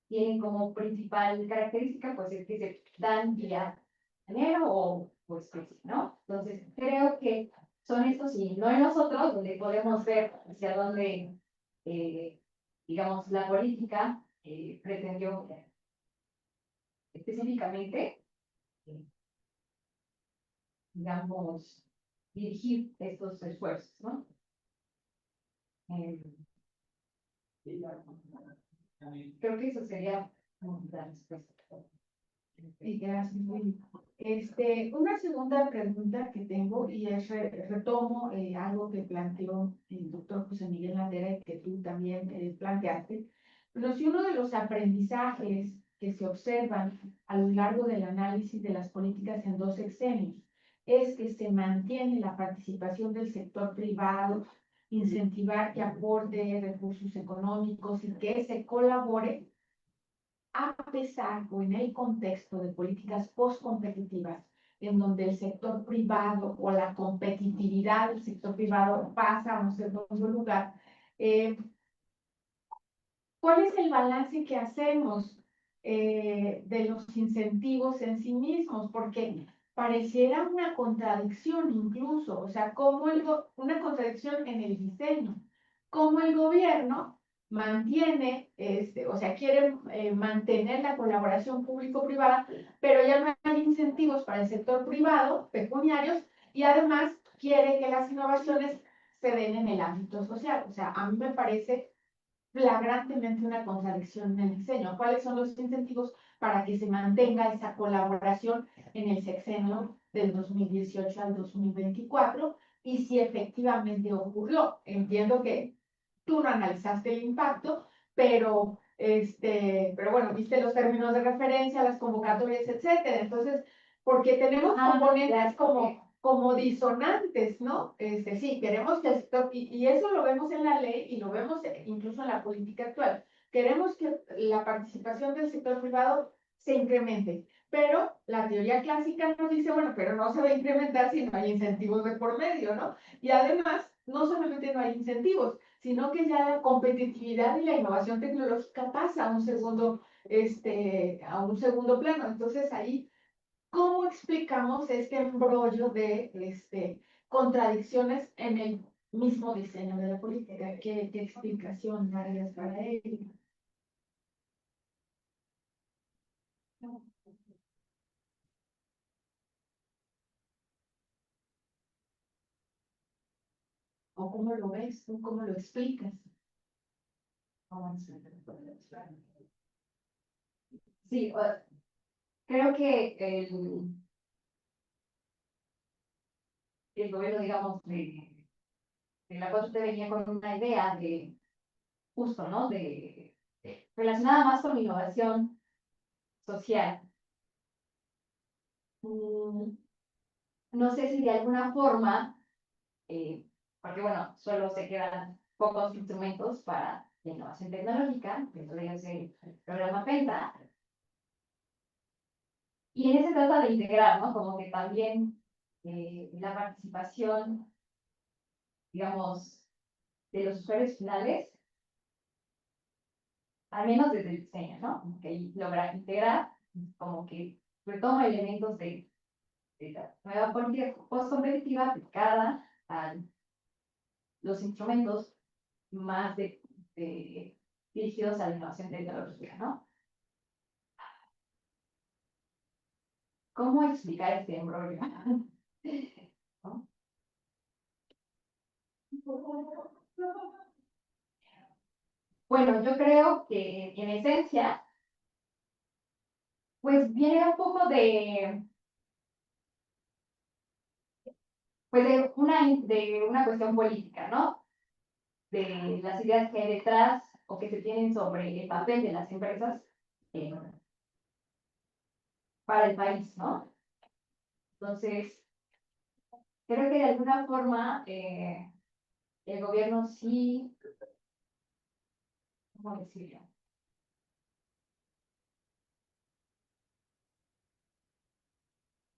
tienen como principal característica, pues, el que se dan vía dinero o, pues, ¿no? Entonces, creo que son estos y no en nosotros, donde podemos ver hacia dónde, digamos, la política pretendió específicamente, digamos, dirigir estos esfuerzos, ¿no? Creo que eso sería la respuesta. Sí, gracias, Willy. Una segunda pregunta que tengo y es retomo algo que planteó el doctor José Miguel Landera y que tú también planteaste. Pero si uno de los aprendizajes que se observan a lo largo del análisis de las políticas en 2 sexenios es que se mantiene la participación del sector privado, incentivar que aporte recursos económicos y que se colabore a pesar o en el contexto de políticas postcompetitivas, en donde el sector privado o la competitividad del sector privado pasa a un segundo lugar, ¿cuál es el balance que hacemos de los incentivos en sí mismos? Porque pareciera una contradicción incluso, o sea, una contradicción en el diseño, cómo el gobierno mantiene, o sea, quiere mantener la colaboración público-privada, pero ya no hay incentivos para el sector privado, pecuniarios, y además quiere que las innovaciones se den en el ámbito social. O sea, a mí me parece flagrantemente una contradicción en el diseño. ¿Cuáles son los incentivos para que se mantenga esa colaboración en el sexenio del 2018 al 2024? Y si efectivamente ocurrió. Entiendo que tú no analizaste el impacto, pero bueno, viste los términos de referencia, las convocatorias, etcétera. Entonces, porque tenemos componentes como disonantes, ¿no? Sí, queremos que el sector, y eso lo vemos en la ley y lo vemos incluso en la política actual. Queremos que la participación del sector privado se incremente, pero la teoría clásica nos dice, bueno, pero no se va a incrementar si no hay incentivos de por medio, ¿no? Y además, no solamente no hay incentivos, sino que ya la competitividad y la innovación tecnológica pasa a un segundo plano. Entonces ahí, ¿cómo explicamos este embrollo de contradicciones en el mismo diseño de la política? ¿Qué explicación darías para ello? ¿O cómo lo ves? ¿Tú cómo lo explicas? Sí, creo que el gobierno, digamos, de la 4T venía con una idea de justo, ¿no? Relacionada más con innovación social. No sé si de alguna forma, porque bueno, solo se quedan pocos instrumentos para la innovación tecnológica, que podría ser el programa PENTA, y en ese trata de integrar, ¿no? Como que también la participación, digamos, de los usuarios finales, al menos desde el diseño, ¿no? Que logra integrar, como que retoma elementos de la nueva política postcompetitiva aplicada a los instrumentos más dirigidos a la innovación tecnológica, ¿no? ¿Cómo explicar este embrollo? ¿No? Bueno, yo creo que en esencia, pues viene un poco pues de una cuestión política, ¿no? De las ideas que hay detrás o que se tienen sobre el papel de las empresas eh, para el país, ¿no? Entonces, creo que de alguna forma el gobierno sí, ¿cómo decirlo?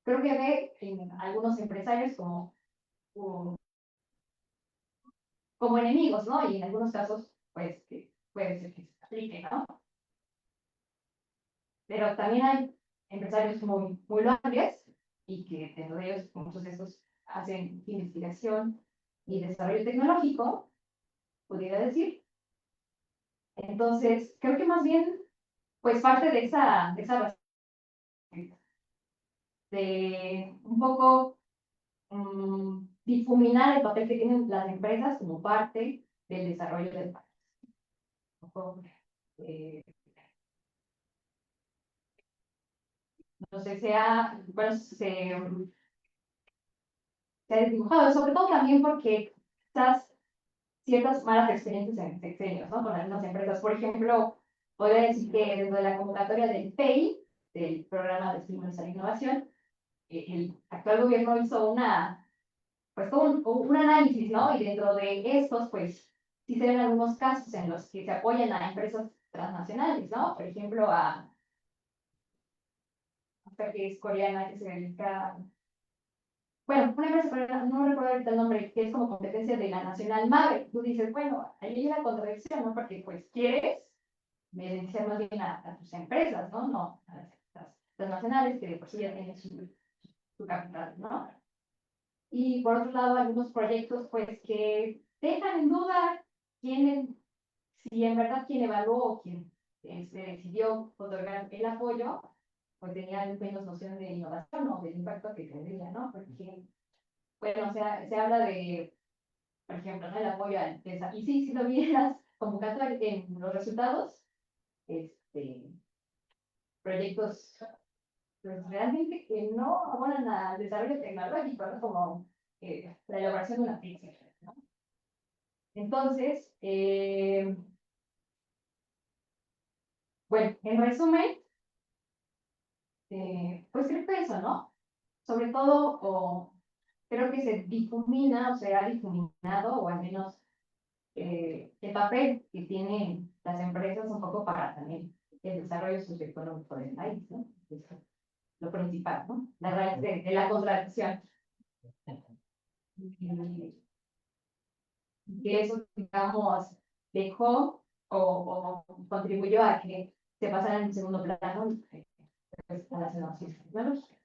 Creo que ve en algunos empresarios como enemigos, ¿no? Y en algunos casos, pues, que puede ser que se aplique, ¿no? Pero también hay empresarios muy loables y que dentro de ellos, muchos de estos hacen investigación y desarrollo tecnológico, pudiera decir. Entonces, creo que más bien, pues parte de esa de un poco difuminar el papel que tienen las empresas como parte del desarrollo del país. Un poco, no sé, bueno, se ha desdibujado, sobre todo también porque quizás ciertas malas experiencias en sexenios, ¿no? Con algunas empresas. Por ejemplo, podría decir que dentro de la convocatoria del PEI, del Programa de Estímulos a la Innovación, el actual gobierno hizo pues, un análisis, ¿no? Y dentro de estos, pues, sí se ven algunos casos en los que se apoyan a empresas transnacionales, ¿no? Por ejemplo, a que es coreana, que se dedica, bueno, una empresa coreana, no recuerdo ahorita el nombre, que es como competencia de la Nacional Mave. Tú dices, bueno, ahí hay una contradicción, ¿no? Porque, pues, quieres beneficiar más bien a tus empresas, ¿no? No a las transnacionales que de por sí ya tienen su capital, ¿no? Y por otro lado, algunos proyectos, pues, que dejan en duda si en verdad quien evaluó o quien decidió otorgar el apoyo, pues tenía menos noción de innovación o del impacto que tendría, ¿no? Porque, bueno, o sea, se habla de, por ejemplo, ¿no? El apoyo a la empresa. Y sí, si lo vieras convocatoria en los resultados, proyectos pues, realmente que no abonan al desarrollo tecnológico, ¿no? Como la elaboración de una pizza, ¿no? Entonces, bueno, en resumen, pues creo que eso, ¿no? Sobre todo, creo que se difumina o se ha difuminado, o al menos el papel que tienen las empresas un poco para también el desarrollo socioeconómico del país, ¿no? Eso es lo principal, ¿no? La raíz de la contradicción. Que eso, digamos, dejó o contribuyó a que se pasara en segundo plano pues, a las innovaciones tecnológicas.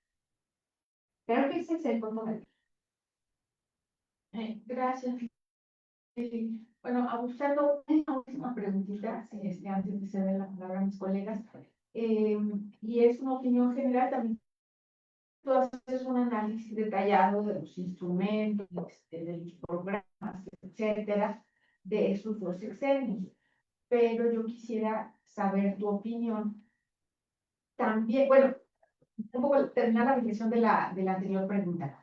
Creo que ese es el punto. Gracias. Bueno, abusando una última preguntita, antes de ceder la palabra a mis colegas, y es una opinión general también. Tú haces un análisis detallado de los instrumentos, de los programas, etcétera, de esos dos sexenios. Pero yo quisiera saber tu opinión también, bueno, un poco terminar la reflexión de la anterior pregunta.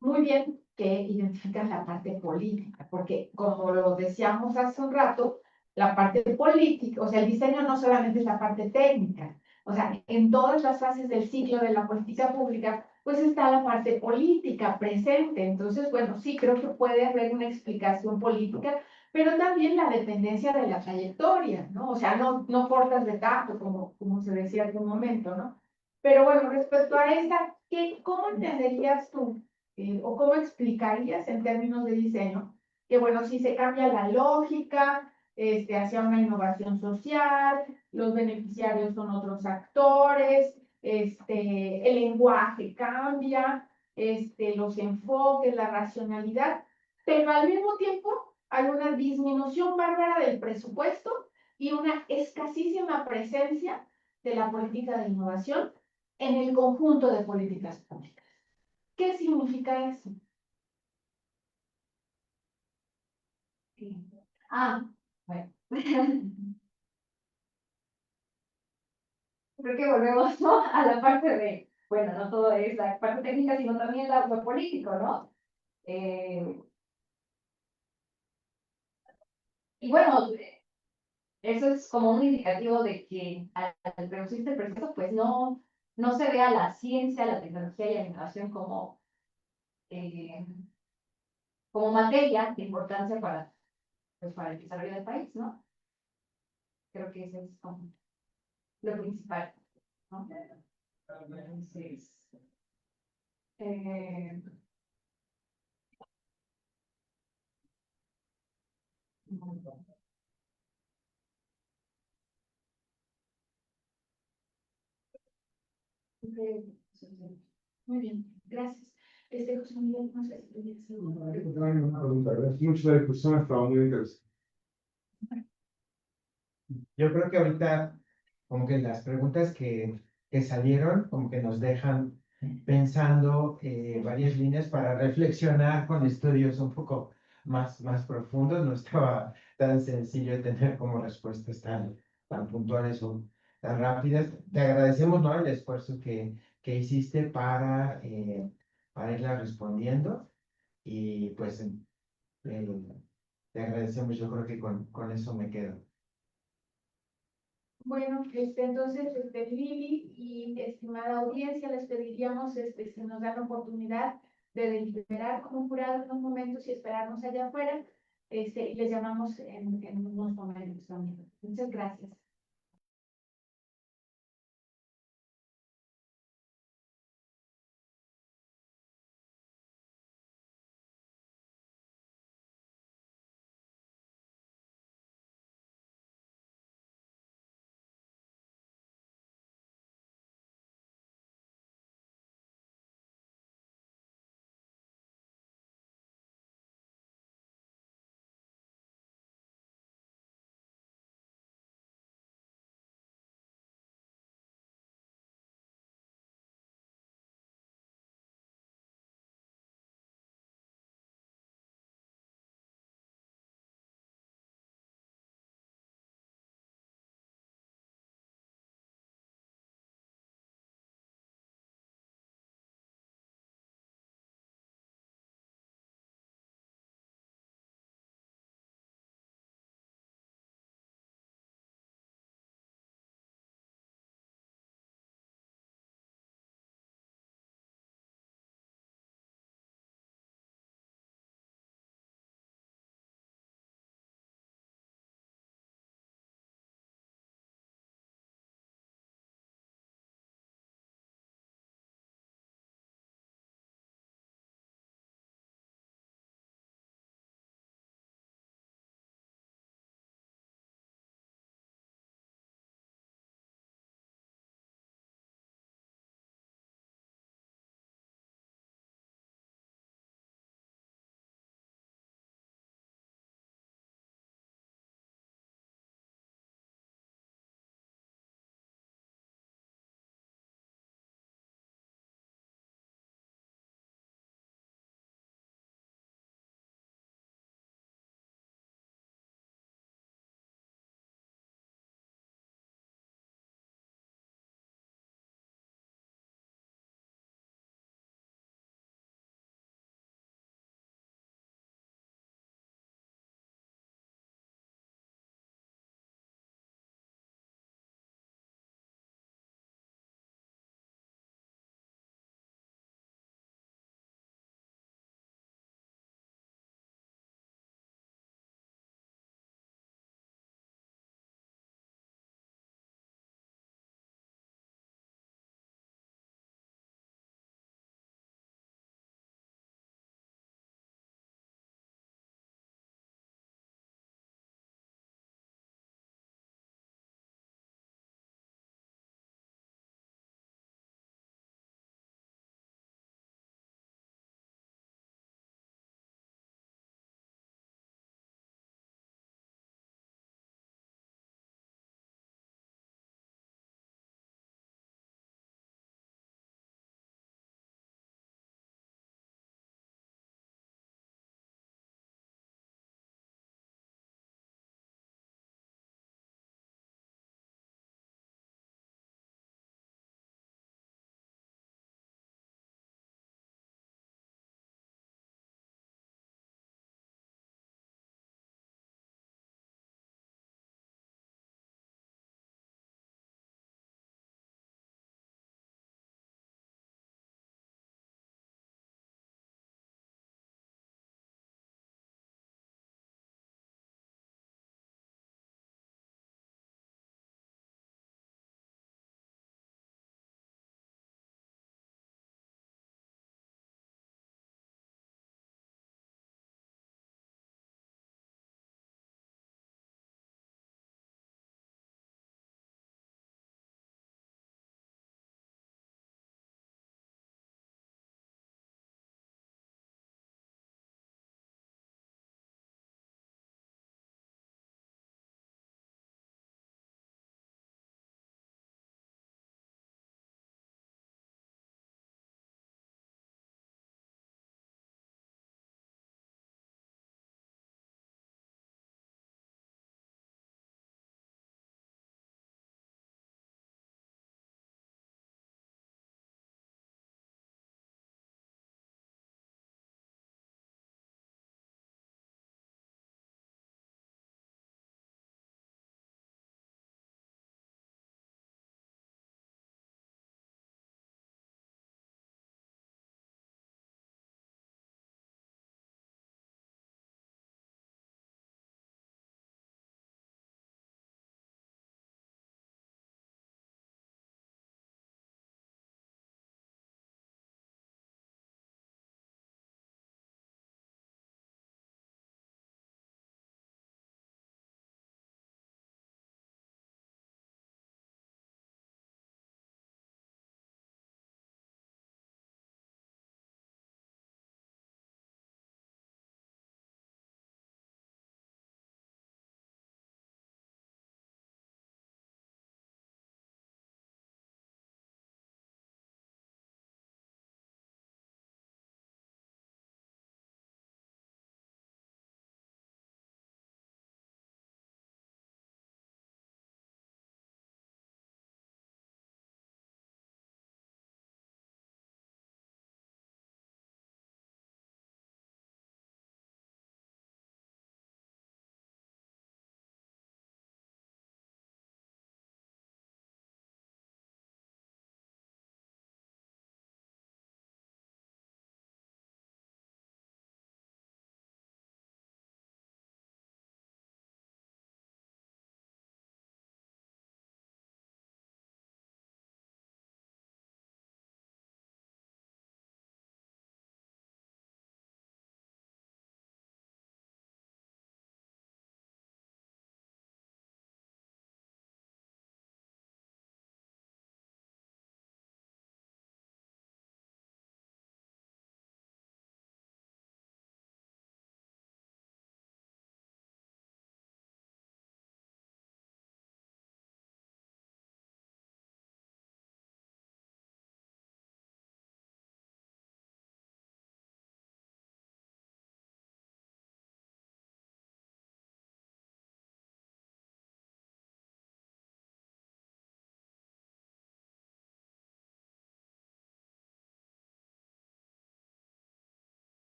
Muy bien que identificas la parte política, porque como lo decíamos hace un rato, la parte política, o sea, el diseño no solamente es la parte técnica, o sea, en todas las fases del ciclo de la política pública, pues está la parte política presente. Entonces, bueno, sí, creo que puede haber una explicación política, pero también la dependencia de la trayectoria, ¿no? O sea, no cortas de tajo, como se decía hace un momento, ¿no? Pero bueno, respecto a esa, ¿cómo entenderías tú? ¿O cómo explicarías en términos de diseño que, bueno, si se cambia la lógica hacia una innovación social, los beneficiarios son otros actores, el lenguaje cambia, los enfoques, la racionalidad, pero al mismo tiempo hay una disminución bárbara del presupuesto y una escasísima presencia de la política de innovación en el conjunto de políticas públicas? ¿Qué significa eso? Sí. Ah, bueno. Creo que volvemos, ¿no? A la parte de, bueno, no todo es la parte técnica, sino también lo político, ¿no? Y bueno, Eso es como un indicativo de que al reducirse el presupuesto, pues no se vea la ciencia, la tecnología y la innovación eh, como materia de importancia para, pues, para el desarrollo del país, ¿no? Creo que eso es como lo principal, ¿no? Entonces, eh, Muy bien, gracias. José Miguel, no sé si tenías No, algo. no hay ninguna pregunta. Gracias mucho la discusión, ha estado muy interesante. Yo creo que ahorita, como que las preguntas que salieron, como que nos dejan pensando varias líneas para reflexionar con estudios un poco más profundos. No estaba tan sencillo tener como respuestas tan puntuales o tan rápidas. Te agradecemos, ¿no? El esfuerzo que hiciste para irla respondiendo y pues te agradecemos. Yo creo que con eso me quedo. Bueno, entonces, Lili y estimada audiencia, les pediríamos, si nos dan la oportunidad de deliberar con un jurado en unos momentos y esperarnos allá afuera, y les llamamos en unos momentos también. Muchas gracias.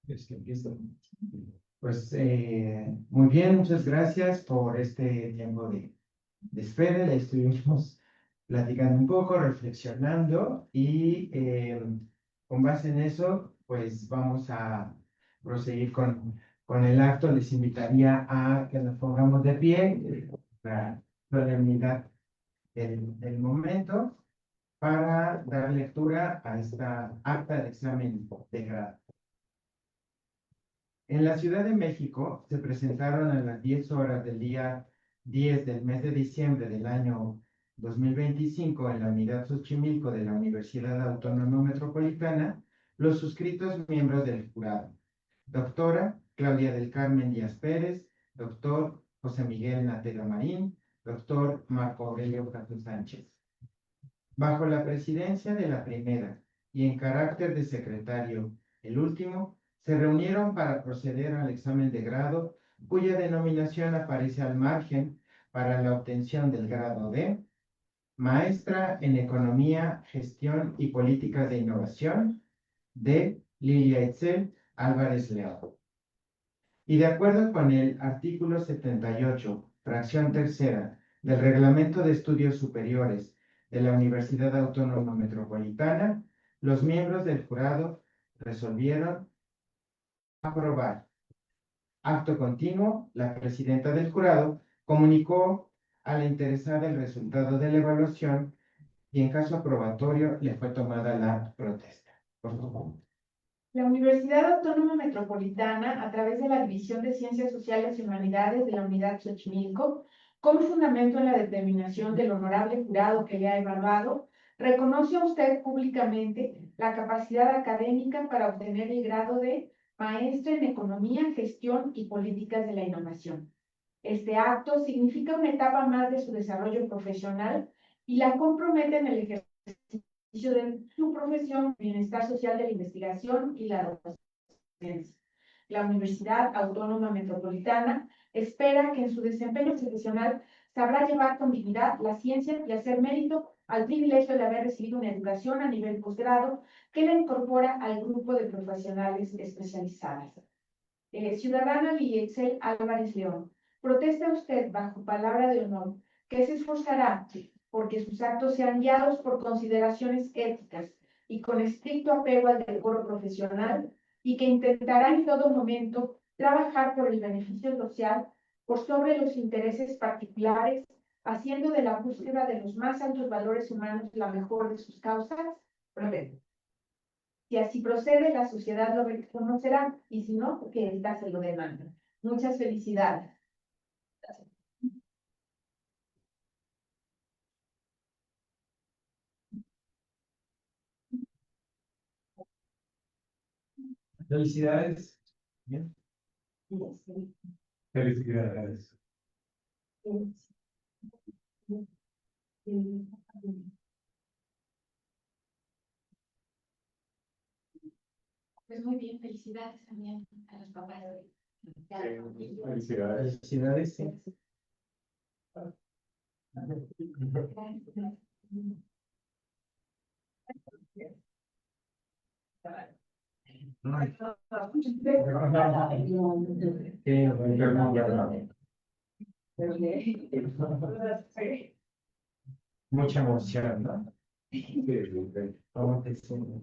Es que empiezo. Pues muy bien, muchas gracias por este tiempo de espera. Le estuvimos platicando un poco, reflexionando y con base en eso, pues vamos a proseguir con el acto. Les invitaría a que nos pongamos de pie para solemnidad del momento para dar lectura a esta acta de examen de grado. En la Ciudad de México se presentaron a las 10 horas del día 10 del mes de diciembre del año 2025 en la unidad Xochimilco de la Universidad Autónoma Metropolitana los suscritos miembros del jurado. Doctora Claudia del Carmen Díaz Pérez, doctor José Miguel Natera Marín, doctor Marco Aurelio Castro Sánchez. Bajo la presidencia de la primera y en carácter de secretario, el último, se reunieron para proceder al examen de grado, cuya denominación aparece al margen para la obtención del grado de Maestra en Economía, Gestión y Políticas de Innovación, de Lilia Itzel Álvarez León. Y de acuerdo con el artículo 78, fracción tercera, del Reglamento de Estudios Superiores de la Universidad Autónoma Metropolitana, los miembros del jurado resolvieron aprobar. Acto continuo, la presidenta del jurado comunicó a la interesada el resultado de la evaluación y en caso aprobatorio le fue tomada la protesta. Por favor. La Universidad Autónoma Metropolitana, a través de la División de Ciencias Sociales y Humanidades de la Unidad Xochimilco, con fundamento en la determinación del honorable jurado que le ha evaluado, reconoce a usted públicamente la capacidad académica para obtener el grado de Maestra en Economía, Gestión y Políticas de la Innovación. Este acto significa una etapa más de su desarrollo profesional y la compromete en el ejercicio de su profesión, bienestar social de la investigación y la docencia. La Universidad Autónoma Metropolitana espera que en su desempeño profesional sabrá llevar con dignidad la ciencia y hacer mérito al privilegio de haber recibido una educación a nivel posgrado que la incorpora al grupo de profesionales especializadas. Ciudadana Lietzel Álvarez León, protesta usted bajo palabra de honor que se esforzará porque sus actos sean guiados por consideraciones éticas y con estricto apego al decoro profesional y que intentará en todo momento trabajar por el beneficio social por sobre los intereses particulares, haciendo de la búsqueda de los más altos valores humanos la mejor de sus causas. Si así procede, la sociedad lo reconocerá y si no, que ésta se lo demanda. Muchas felicidades. Felicidades. Bien. Felicidades. Pues muy bien, felicidades también a los papás. Felicidades. Felicidades. Sí. Mucha emoción, ¿no? ¿Cómo te sientes?